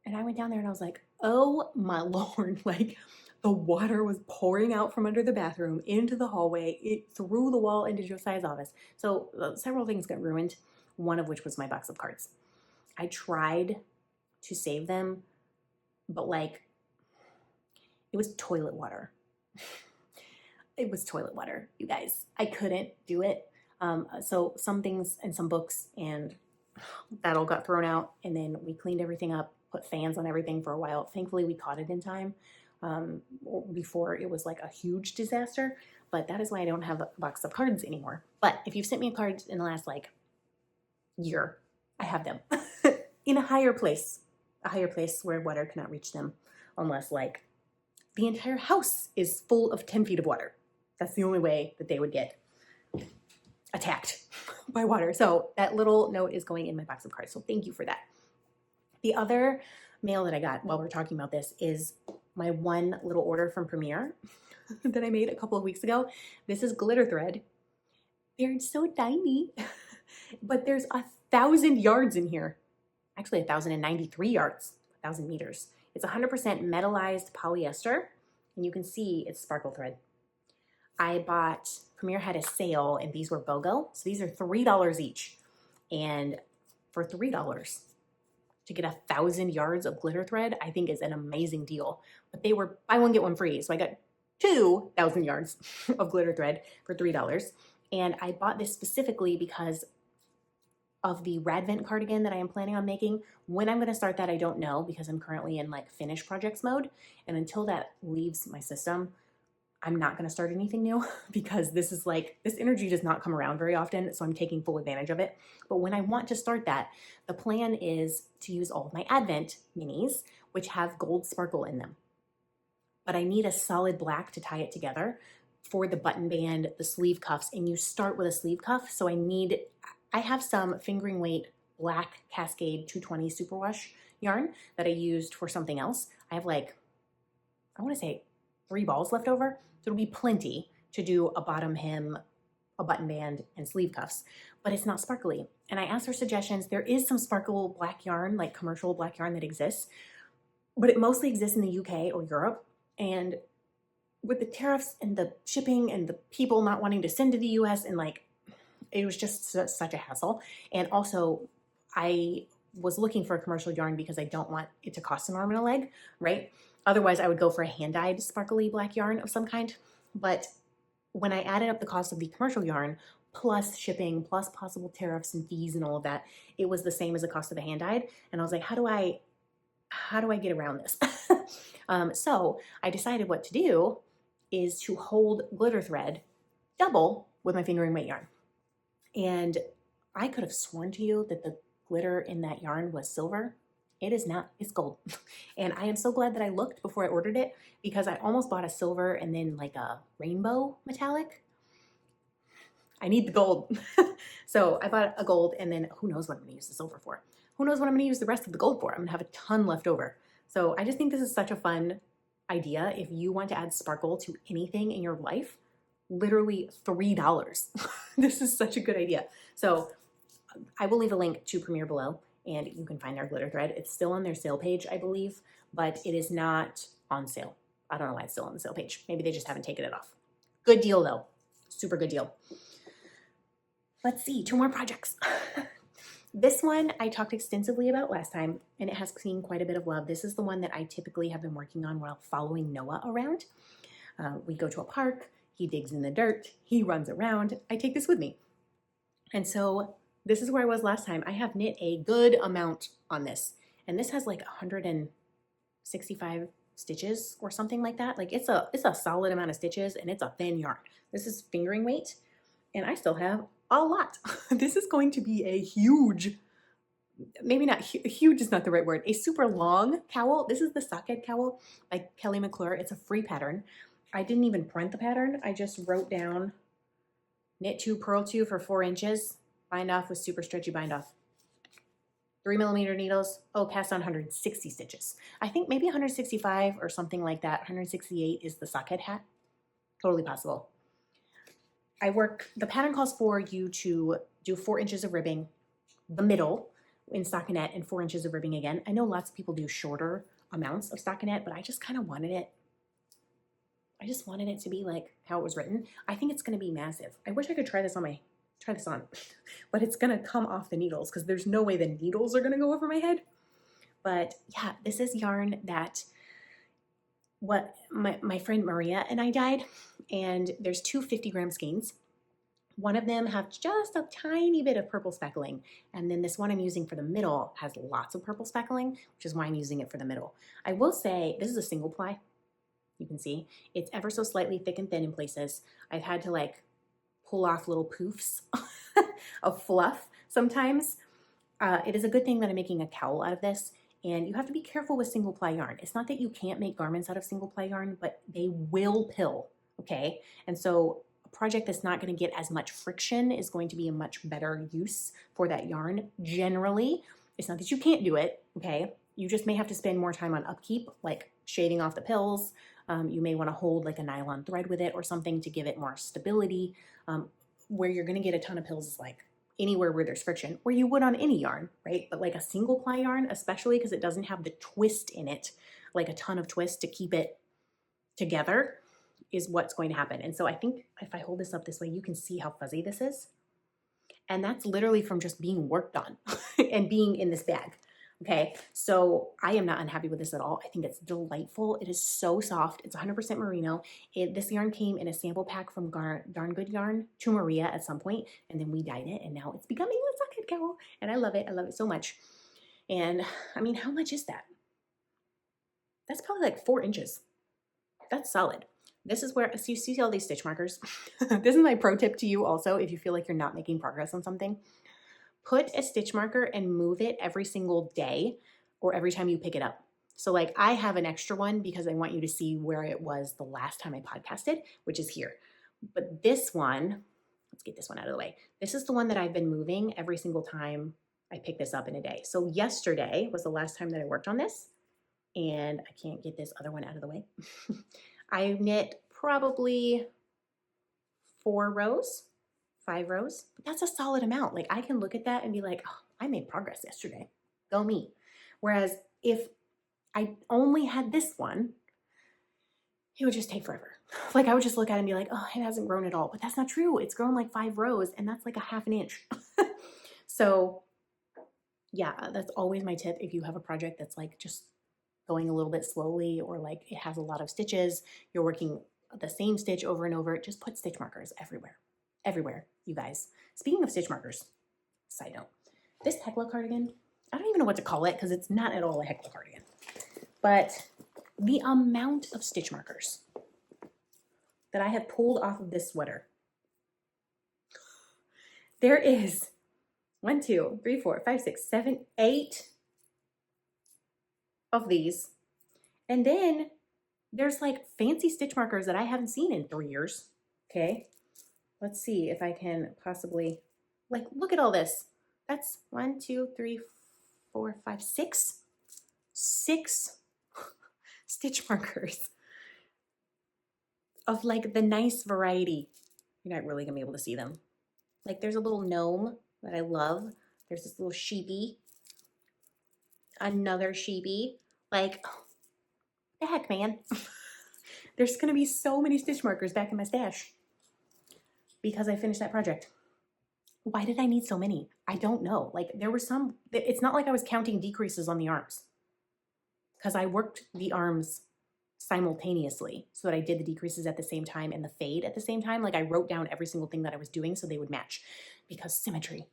And I went down there, and I was like, oh my Lord, like, the water was pouring out from under the bathroom into the hallway, through the wall into Josiah's office. So several things got ruined, one of which was my box of cards. I tried to save them, but like, it was toilet water. It was toilet water, you guys. I couldn't do it. So some things and some books and that all got thrown out, and then we cleaned everything up, put fans on everything for a while. Thankfully, we caught it in time before it was like a huge disaster, but that is why I don't have a box of cards anymore. But if you've sent me cards in the last like year, I have them in a higher place where water cannot reach them unless like the entire house is full of 10 feet of water. That's the only way that they would get attacked by water. So that little note is going in my box of cards. So thank you for that. The other mail that I got while we're talking about this is my one little order from Premier that I made a couple of weeks ago. This is glitter thread. They're so tiny, but there's 1,000 yards in here. Actually, 1,093 yards, 1,000 meters. It's 100% metallized polyester, and you can see it's sparkle thread. Premier had a sale, and these were BOGO. So these are $3 each. And for $3, to get 1,000 yards of glitter thread, I think is an amazing deal. But they were buy one, get one free. So I got 2,000 yards of glitter thread for $3. And I bought this specifically because of the Radvent cardigan that I am planning on making. When I'm going to start that, I don't know, because I'm currently in like finish projects mode. And until that leaves my system, I'm not going to start anything new because this is like, this energy does not come around very often. So I'm taking full advantage of it. But when I want to start that, the plan is to use all of my Advent minis, which have gold sparkle in them. But I need a solid black to tie it together for the button band, the sleeve cuffs, and you start with a sleeve cuff. So I have some fingering weight black Cascade 220 superwash yarn that I used for something else. I have like, I want to say 3 balls left over. So it'll be plenty to do a bottom hem, a button band, and sleeve cuffs, but it's not sparkly. And I asked for suggestions. There is some sparkle black yarn, like commercial black yarn that exists, but it mostly exists in the UK or Europe. And with the tariffs and the shipping and the people not wanting to send to the US, and like, it was just such a hassle. And also I was looking for a commercial yarn because I don't want it to cost an arm and a leg, right? Otherwise, I would go for a hand-dyed sparkly black yarn of some kind. But when I added up the cost of the commercial yarn, plus shipping, plus possible tariffs and fees and all of that, it was the same as the cost of the hand-dyed. And I was like, how do I get around this? So I decided what to do is to hold glitter thread double with my fingering weight yarn. And I could have sworn to you that the glitter in that yarn was silver. It is not, it's gold. And I am so glad that I looked before I ordered it, because I almost bought a silver and then like a rainbow metallic. I need the gold. So I bought a gold, and then who knows what I'm going to use the silver for. Who knows what I'm going to use the rest of the gold for. I'm going to have a ton left over. So I just think this is such a fun idea. If you want to add sparkle to anything in your life, literally $3. This is such a good idea. So I will leave a link to Premier below, and you can find their glitter thread. It's still on their sale page, I believe, but it is not on sale. I don't know why it's still on the sale page. Maybe they just haven't taken it off. Good deal though. Super good deal. Let's see, 2 more projects. This one I talked extensively about last time, and it has seen quite a bit of love. This is the one that I typically have been working on while following Noah around. We go to a park. He digs in the dirt. He runs around. I take this with me. And so this is where I was last time. I have knit a good amount on this. And this has like 165 stitches or something like that. Like it's a solid amount of stitches, and it's a thin yarn. This is fingering weight, and I still have a lot. This is going to be a huge, maybe not huge is not the right word, a super long cowl. This is the Sockhead cowl by Kelly McClure. It's a free pattern. I didn't even print the pattern. I just wrote down knit 2, purl 2 for 4 inches, bind off with super stretchy bind off. 3mm needles. Oh, cast on 160 stitches. I think maybe 165 or something like that. 168 is the Sockhead hat. Totally possible. The pattern calls for you to do 4 inches of ribbing, the middle in stockinette, and 4 inches of ribbing again. I know lots of people do shorter amounts of stockinette, but I just kind of wanted it. I just wanted it to be like how it was written. I think it's going to be massive. I wish I could try this on, but it's going to come off the needles because there's no way the needles are going to go over my head. But yeah, this is yarn that my friend Maria and I dyed, and there's 2 50-gram skeins. One of them have just a tiny bit of purple speckling, and then this one I'm using for the middle has lots of purple speckling, which is why I'm using it for the middle. I will say this is a single ply. You can see it's ever so slightly thick and thin in places. I've had to like pull off little poofs of fluff sometimes. It is a good thing that I'm making a cowl out of this, and you have to be careful with single ply yarn. It's not that you can't make garments out of single ply yarn, but they will pill, okay? And so a project that's not going to get as much friction is going to be a much better use for that yarn generally. It's not that you can't do it, okay? You just may have to spend more time on upkeep, like shaving off the pills. You may want to hold like a nylon thread with it or something to give it more stability. Where you're going to get a ton of pills is like anywhere where there's friction, where you would on any yarn, right? But like a single ply yarn, especially because it doesn't have the twist in it, like a ton of twist to keep it together, is what's going to happen. And so I think if I hold this up this way, you can see how fuzzy this is. And that's literally from just being worked on and being in this bag. Okay, so I am not unhappy with this at all. I think it's delightful. It is so soft. It's 100% merino. This yarn came in a sample pack from Darn Good Yarn to Maria at some point, and then we dyed it, and now it's becoming a Sockhead cowl, and I love it. I love it so much. And I mean, how much is that? That's probably like 4 inches. That's solid. This is where, so you see all these stitch markers? This is my pro tip to you also, if you feel like you're not making progress on something. Put a stitch marker and move it every single day or every time you pick it up. So like I have an extra one because I want you to see where it was the last time I podcasted, which is here. But this one, let's get this one out of the way. This is the one that I've been moving every single time I pick this up in a day. So yesterday was the last time that I worked on this, and I can't get this other one out of the way. I knit probably 4 rows. 5 rows, but that's a solid amount. Like I can look at that and be like, oh, I made progress yesterday. Go me. Whereas if I only had this one, it would just take forever. Like I would just look at it and be like, oh, it hasn't grown at all. But that's not true. It's grown like 5 rows, and that's like a ½ inch. So yeah, that's always my tip. If you have a project that's like just going a little bit slowly, or like it has a lot of stitches, you're working the same stitch over and over, just put stitch markers everywhere. Everywhere, you guys. Speaking of stitch markers, side note, this Heekla cardigan, I don't even know what to call it because it's not at all a Heekla cardigan, but the amount of stitch markers that I have pulled off of this sweater, there is 1, 2, 3, 4, 5, 6, 7, 8 of these, and then there's like fancy stitch markers that I haven't seen in 3 years, okay? Let's see if I can possibly, like, look at all this. That's 1, 2, 3, 4, 5, 6. 6 stitch markers of like the nice variety. You're not really gonna be able to see them. Like there's a little gnome that I love. There's this little sheepy. Another sheepy. Like, oh, the heck, man. There's gonna be so many stitch markers back in my stash because I finished that project. Why did I need so many? I don't know. Like there were some, it's not like I was counting decreases on the arms because I worked the arms simultaneously so that I did the decreases at the same time and the fade at the same time. Like I wrote down every single thing that I was doing so they would match because symmetry.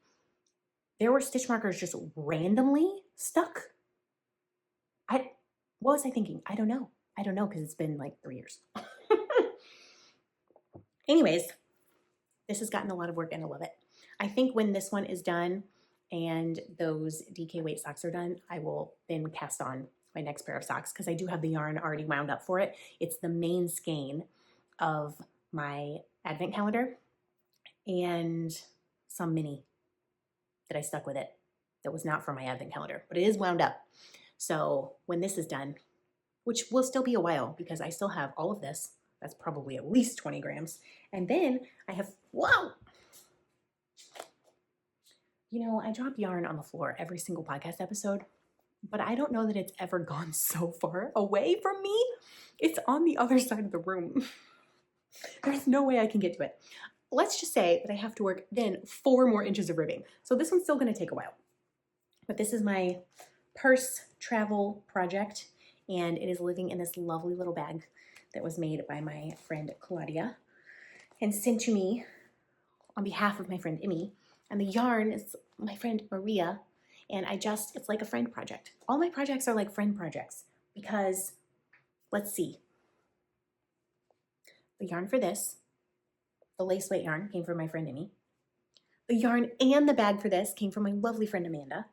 There were stitch markers just randomly stuck. What was I thinking? I don't know. I don't know because it's been like 3 years. Anyways, this has gotten a lot of work and I love it. I think when this one is done and those DK weight socks are done, I will then cast on my next pair of socks because I do have the yarn already wound up for it. It's the main skein of my advent calendar and some mini that I stuck with it that was not for my advent calendar, but it is wound up. So when this is done, which will still be a while because I still have all of this, that's probably at least 20 grams. And then I have, whoa! You know, I drop yarn on the floor every single podcast episode, but I don't know that it's ever gone so far away from me. It's on the other side of the room. There's no way I can get to it. Let's just say that I have to work then 4 more inches of ribbing. So this one's still gonna take a while. But this is my purse travel project, and it is living in this lovely little bag that was made by my friend Claudia and sent to me on behalf of my friend Emmy. And the yarn is my friend Maria, and it's like a friend project. All my projects are like friend projects because, let's see. The yarn for this, the lace weight yarn, came from my friend Emmy. The yarn and the bag for this came from my lovely friend Amanda.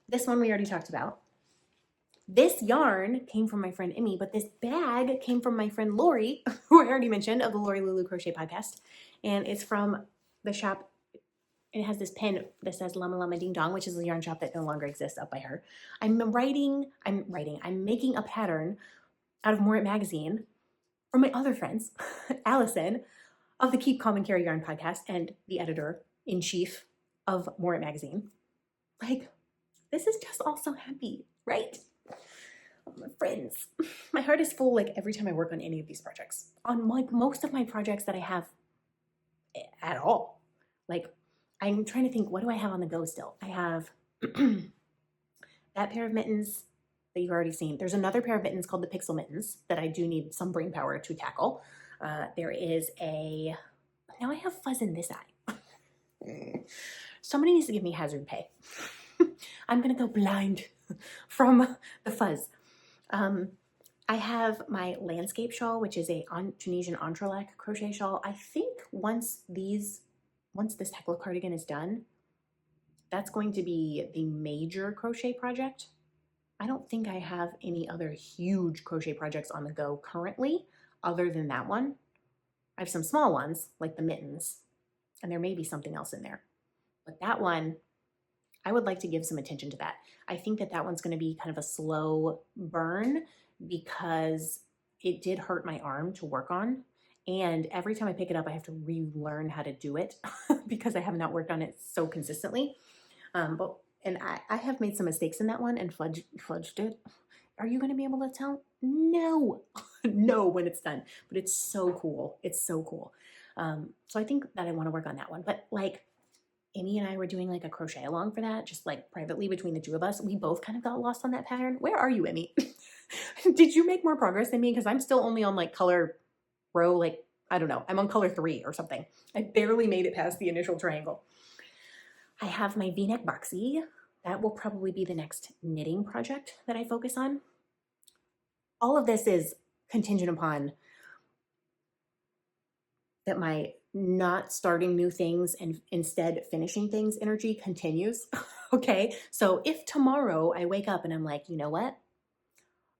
This one we already talked about. This yarn came from my friend Emmy, but this bag came from my friend Lori, who I already mentioned, of the Lori Lulu Crochet Podcast. And it's from the shop. It has this pin that says Llama Llama Ding Dong, which is a yarn shop that no longer exists up by her. I'm making a pattern out of More It Magazine from my other friends, Allison of the Keep Calm and Carry Yarn podcast and the editor-in-chief of More It Magazine. Like, this is just all so happy, right? My friends. My heart is full like every time I work on any of these projects. On like most of my projects that I have at all. Like, I'm trying to think, what do I have on the go still? I have that pair of mittens that you've already seen. There's another pair of mittens called the Pixel Mittens that I do need some brain power to tackle. There is now I have fuzz in this eye. Somebody needs to give me hazard pay. I'm gonna go blind from the fuzz. I have my landscape shawl, which is a Tunisian entrelac crochet shawl. I think once this Heekla cardigan is done, that's going to be the major crochet project. I don't think I have any other huge crochet projects on the go currently other than that one. I have some small ones like the mittens, and there may be something else in there. But that one, I would like to give some attention to that. I think that one's going to be kind of a slow burn because it did hurt my arm to work on. And every time I pick it up, I have to relearn how to do it because I have not worked on it so consistently. And I have made some mistakes in that one and fudged it. Are you going to be able to tell? No, no, when it's done. But it's so cool. It's so cool. So I think that I want to work on that one. But like, Amy and I were doing like a crochet along for that, just like privately between the two of us. We both kind of got lost on that pattern. Where are you, Amy? Did you make more progress than me? Because I'm still only on like color row, like, I don't know. I'm on color 3 or something. I barely made it past the initial triangle. I have my V-neck boxy. That will probably be the next knitting project that I focus on. All of this is contingent upon that my not starting new things and instead finishing things energy continues. Okay, so if tomorrow I wake up and I'm like, you know what?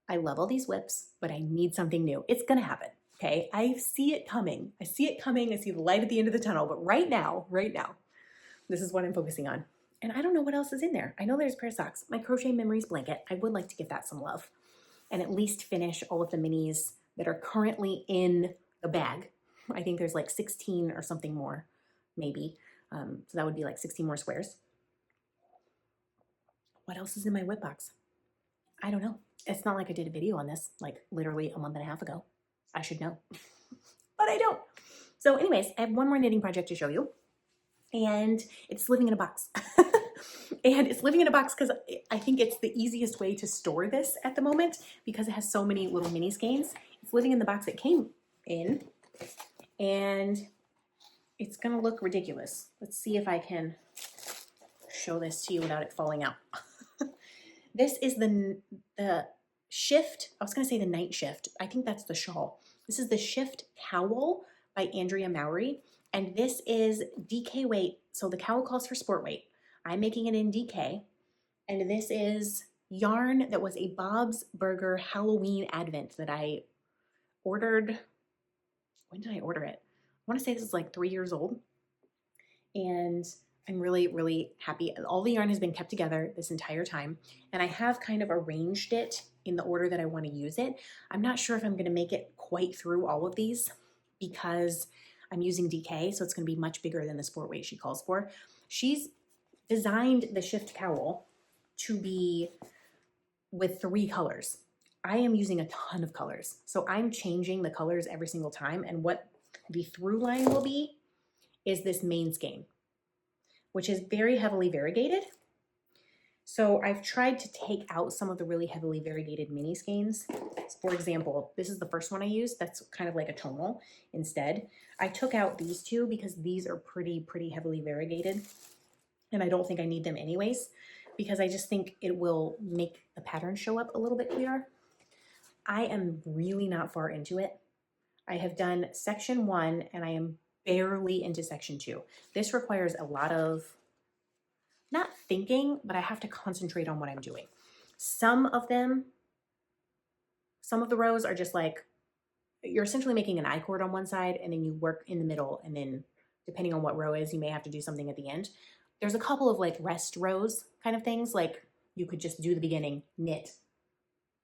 I love all these WIPs, but I need something new. It's gonna happen, okay? I see it coming. I see it coming. I see the light at the end of the tunnel, but right now, this is what I'm focusing on. And I don't know what else is in there. I know there's a pair of socks. My Crochet Memories blanket. I would like to give that some love and at least finish all of the minis that are currently in the bag. I think there's like 16 or something more, maybe. So that would be like 16 more squares. What else is in my WIP box? I don't know. It's not like I did a video on this like literally a month and a half ago. I should know, but I don't. So anyways, I have one more knitting project to show you and it's living in a box. And it's living in a box because I think it's the easiest way to store this at the moment because it has so many little mini skeins. It's living in the box it came in, and it's gonna look ridiculous. Let's see if I can show this to you without it falling out. This is the shift. I was gonna say the night shift. I think that's the shawl. This is the shift cowl by Andrea Mowry, and this is DK weight. So the cowl calls for sport weight. I'm making it in DK, and this is yarn that was a Bob's Burger Halloween Advent that I ordered. When did I order it? I want to say this is like 3 years old, and I'm really, really happy. All the yarn has been kept together this entire time, and I have kind of arranged it in the order that I want to use it. I'm not sure if I'm going to make it quite through all of these because I'm using DK, so it's going to be much bigger than the sport weight she calls for. She's designed the shift cowl to be with 3 colors. I am using a ton of colors, so I'm changing the colors every single time, and what the through line will be is this main skein, which is very heavily variegated. So I've tried to take out some of the really heavily variegated mini skeins. For example, this is the first one I used. That's kind of like a tonal instead. I took out these 2 because these are pretty heavily variegated, and I don't think I need them anyways because I just think it will make the pattern show up a little bit clearer. I am really not far into it. I have done section 1 and I am barely into section 2. This requires a lot of, not thinking, but I have to concentrate on what I'm doing. Some of the rows are just like, you're essentially making an I-cord on one side and then you work in the middle, and then depending on what row is, you may have to do something at the end. There's a couple of like rest rows kind of things, like you could just do the beginning, knit,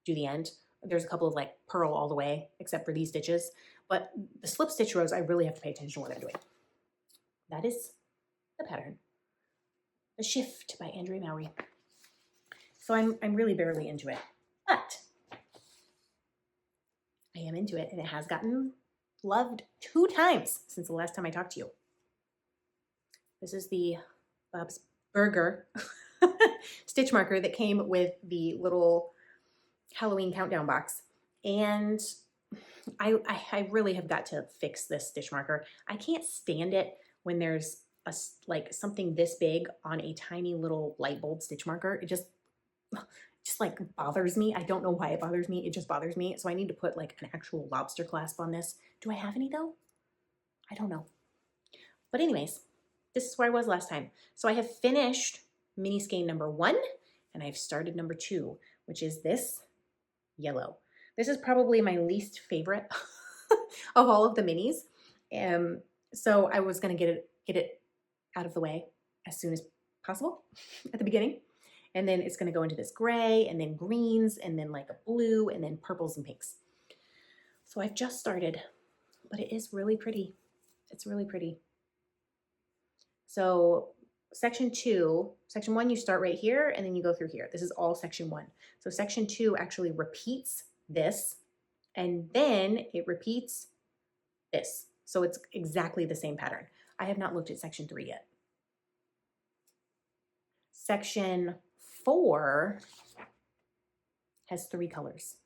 do the end. There's a couple of like purl all the way, except for these stitches. But the slip stitch rows, I really have to pay attention to what I'm doing. That is the pattern. The Shift by Andrea Mowry. So I'm really barely into it, but I am into it, and it has gotten loved 2 times since the last time I talked to you. This is the Bob's Burger stitch marker that came with the little Halloween countdown box, and I really have got to fix this stitch marker. I can't stand it when there's like something this big on a tiny little light bulb stitch marker. It just like bothers me. I don't know why it bothers me. It just bothers me. So I need to put like an actual lobster clasp on this. Do I have any though? I don't know. But anyways, this is where I was last time. So I have finished mini skein number 1, and I've started number 2, which is this yellow. This is probably my least favorite of all of the minis. So I was gonna get it out of the way as soon as possible at the beginning. And then it's gonna go into this gray, and then greens, and then like a blue, and then purples and pinks. So I've just started, but it is really pretty. It's really pretty. So section 1, you start right here, and then you go through here. This is all section 1. So section 2 actually repeats this, and then it repeats this. So it's exactly the same pattern. I have not looked at section 3 yet. Section 4 has 3 colors.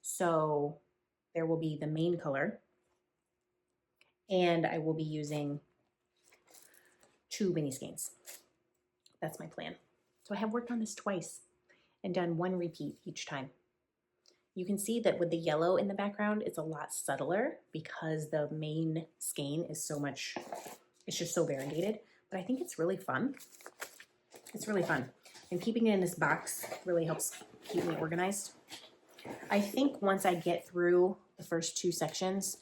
So there will be the main color, and I will be using 2 mini skeins. That's my plan. So I have worked on this twice and done 1 repeat each time. You can see that with the yellow in the background, it's a lot subtler because the main skein is so much, it's just so variegated, but I think it's really fun. It's really fun. And keeping it in this box really helps keep me organized. I think once I get through the first 2 sections,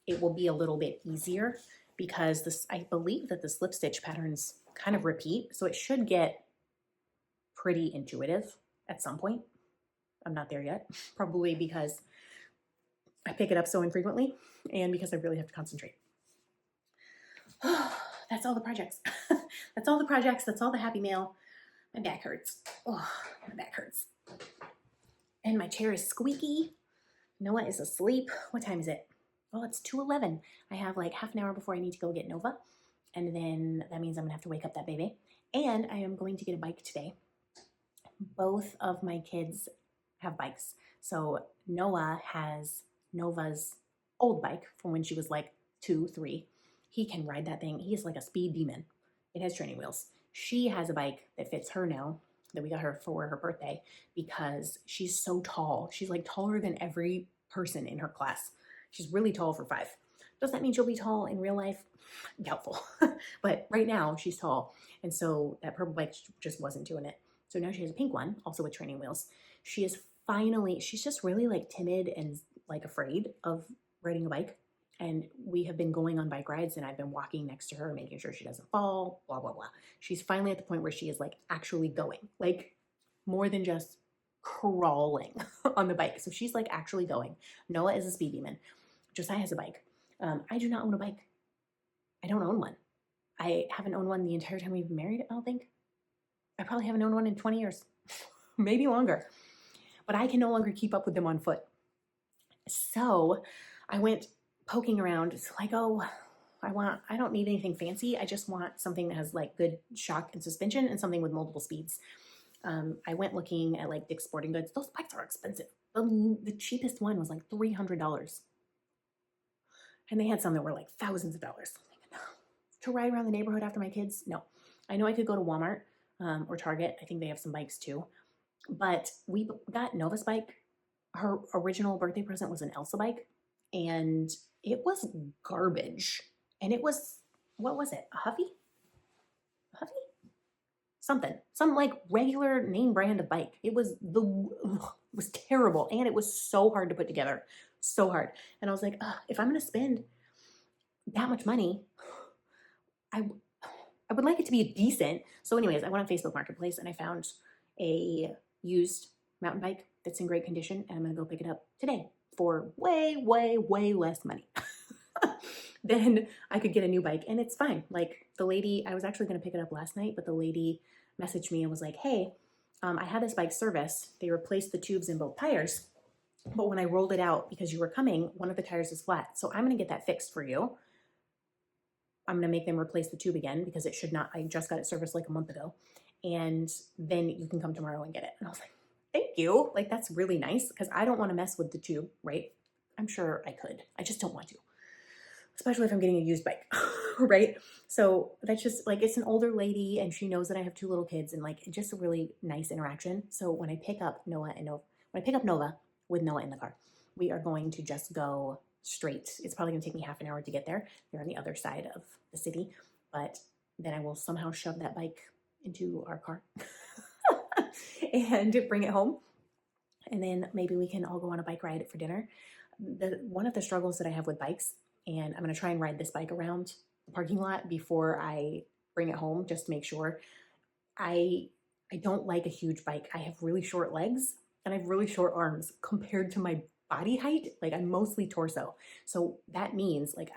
it will be a little bit easier because this, I believe that the slip stitch patterns kind of repeat, so it should get pretty intuitive at some point. I'm not there yet, probably because I pick it up so infrequently and because I really have to concentrate. That's all the projects. That's all the projects. That's all the happy mail. My back hurts. Oh, my back hurts. And my chair is squeaky. Noah is asleep. What time is it? Well, it's 2:11. I have like half an hour before I need to go get Nova. And then that means I'm gonna have to wake up that baby. And I am going to get a bike today. Both of my kids have bikes. So Noah has Nova's old bike from when she was like 2, 3. He can ride that thing. He is like a speed demon. It has training wheels. She has a bike that fits her now, that we got her for her birthday, because she's so tall. She's like taller than every person in her class. She's really tall for 5. Does that mean she'll be tall in real life? Doubtful. But right now she's tall. And so that purple bike just wasn't doing it. So now she has a pink one, also with training wheels. She's just really like timid and like afraid of riding a bike. And we have been going on bike rides and I've been walking next to her, making sure she doesn't fall, blah, blah, blah. She's finally at the point where she is like actually going, like more than just crawling on the bike. So she's like actually going. Noah is a speed demon. Josiah has a bike. I do not own a bike. I don't own one. I haven't owned one the entire time we've been married, I don't think. I probably haven't owned one in 20 years, maybe longer. But I can no longer keep up with them on foot. So I went poking around. It's like, oh, I don't need anything fancy. I just want something that has like good shock and suspension and something with multiple speeds. I went looking at like Dick's Sporting Goods. Those bikes are expensive. The cheapest one was like $300. And they had some that were like thousands of dollars. To ride around the neighborhood after my kids? No. I know I could go to Walmart or Target. I think they have some bikes too. But we got Nova's bike. Her original birthday present was an Elsa bike. And it was garbage. And it was, what was it? A Huffy? A Huffy? Something. Some like regular name brand of bike. It was terrible. And it was so hard to put together. So hard. And I was like, if I'm going to spend that much money, I would like it to be decent. So anyways, I went on Facebook Marketplace and I found a used mountain bike that's in great condition. And I'm going to go pick it up today for way, way, way less money. Then I could get a new bike and it's fine. Like the lady, I was actually going to pick it up last night, but the lady messaged me and was like, hey, I had this bike serviced. They replaced the tubes in both tires. But when I rolled it out because you were coming, one of the tires is flat. So I'm going to get that fixed for you. I'm going to make them replace the tube again because it should not, I just got it serviced like a month ago. And then you can come tomorrow and get it. And I was like, thank you. Like, that's really nice because I don't want to mess with the tube, right? I'm sure I could. I just don't want to. Especially if I'm getting a used bike, right? So that's just like, it's an older lady and she knows that I have 2 little kids and like, just a really nice interaction. So when I pick up Nova with Noah in the car, we are going to just go straight. It's probably gonna take me half an hour to get there. They're on the other side of the city, but then I will somehow shove that bike into our car and bring it home. And then maybe we can all go on a bike ride for dinner. One of the struggles that I have with bikes, and I'm gonna try and ride this bike around the parking lot before I bring it home, just to make sure. I don't like a huge bike. I have really short legs and I have really short arms compared to my body height. Like I'm mostly torso. So that means like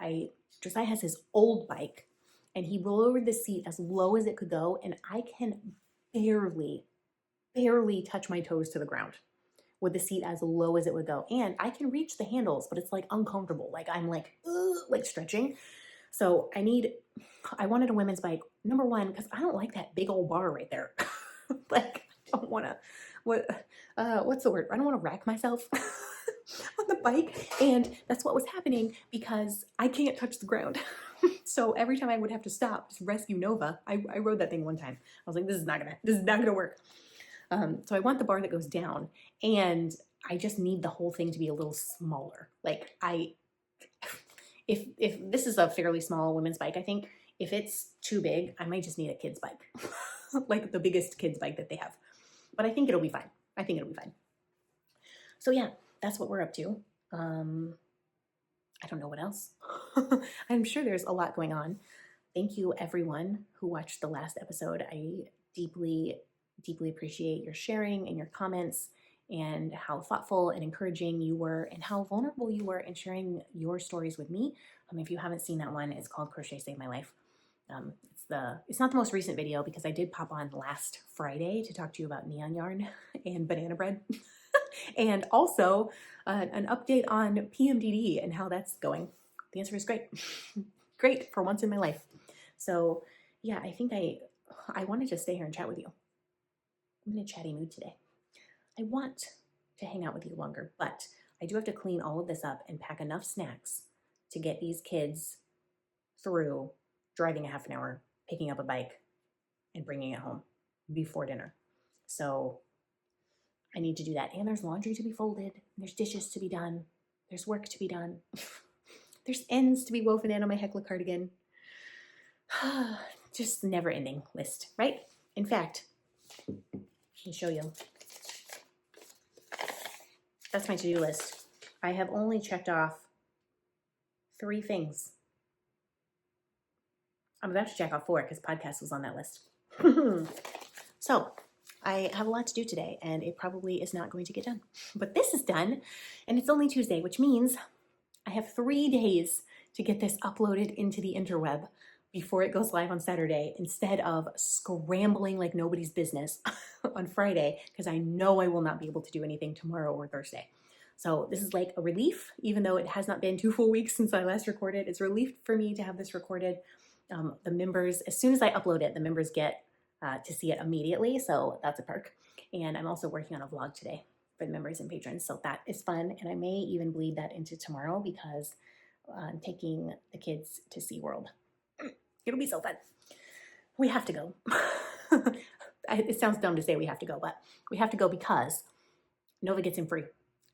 Josiah has his old bike and he lowered the seat as low as it could go. And I can barely touch my toes to the ground with the seat as low as it would go. And I can reach the handles, but it's like uncomfortable. Like I'm like stretching. So I wanted a women's bike. Number one, because I don't like that big old bar right there. Like I don't want to, what's the word? I don't want to rack myself on the bike. And that's what was happening because I can't touch the ground. So every time I would have to stop to rescue Nova, I rode that thing one time. I was like, this is not gonna work. So I want the bar that goes down and I just need the whole thing to be a little smaller. Like if this is a fairly small women's bike, I think if it's too big, I might just need a kid's bike, like the biggest kid's bike that they have. But I think it'll be fine. So yeah, that's what we're up to. I don't know what else. I'm sure there's a lot going on. Thank you everyone who watched the last episode. I deeply appreciate your sharing and your comments and how thoughtful and encouraging you were and how vulnerable you were in sharing your stories with me. If you haven't seen that one, it's called Crochet Saved My Life. It's not the most recent video because I did pop on last Friday to talk to you about neon yarn and banana bread and also an update on PMDD and how that's going. The answer is great. Great for once in my life. So yeah, I think I want to just stay here and chat with you. I'm in a chatty mood today. I want to hang out with you longer, but I do have to clean all of this up and pack enough snacks to get these kids through driving a half an hour, picking up a bike, and bringing it home before dinner. So I need to do that. And there's laundry to be folded. There's dishes to be done. There's work to be done. There's ends to be woven in on my Heekla cardigan. Just never ending list, right? In fact, let me show you. That's my to-do list. I have only checked off 3 things. I'm about to check off 4 because podcast was on that list. So I have a lot to do today and it probably is not going to get done. But this is done and it's only Tuesday, which means I have 3 days to get this uploaded into the interweb before it goes live on Saturday instead of scrambling like nobody's business on Friday because I know I will not be able to do anything tomorrow or Thursday. So this is like a relief, even though it has not been 2 full weeks since I last recorded. It's a relief for me to have this recorded. The members, as soon as I upload it, the members get to see it immediately. So that's a perk. And I'm also working on a vlog today for the members and patrons. So that is fun. And I may even bleed that into tomorrow because I'm taking the kids to SeaWorld. It'll be so fun. We have to go. It sounds dumb to say we have to go, but we have to go because Nova gets in free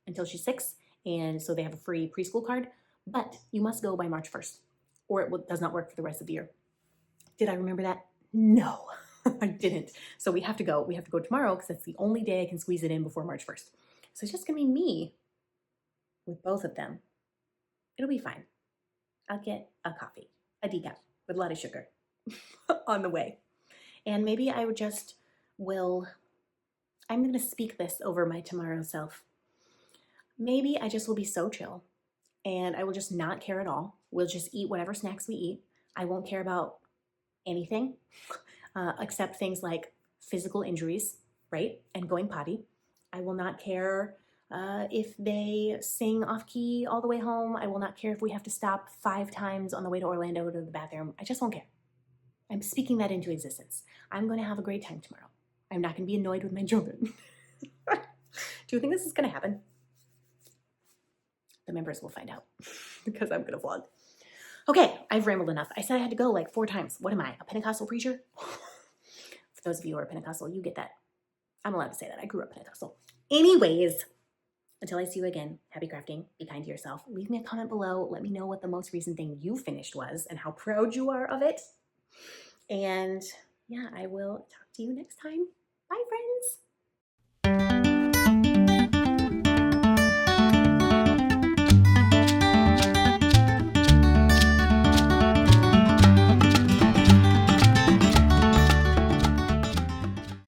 until she's 6. And so they have a free preschool card, but you must go by March 1st or it does not work for the rest of the year. Did I remember that? No, I didn't. So we have to go. We have to go tomorrow because that's the only day I can squeeze it in before March 1st. So it's just going to be me with both of them. It'll be fine. I'll get a coffee, a decaf with a lot of sugar on the way. And maybe I would just I'm going to speak this over my tomorrow self. Maybe I just will be so chill and I will just not care at all. We'll just eat whatever snacks we eat. I won't care about anything except things like physical injuries, right? And going potty. I will not care if they sing off key all the way home. I will not care if we have to stop 5 times on the way to Orlando to the bathroom. I just won't care. I'm speaking that into existence. I'm going to have a great time tomorrow. I'm not going to be annoyed with my children. Do you think this is going to happen? The members will find out because I'm going to vlog. Okay, I've rambled enough. I said I had to go like 4 times. What am I, a Pentecostal preacher? For those of you who are Pentecostal, you get that. I'm allowed to say that. I grew up Pentecostal. Anyways, until I see you again, happy crafting. Be kind to yourself. Leave me a comment below. Let me know what the most recent thing you finished was and how proud you are of it. And yeah, I will talk to you next time.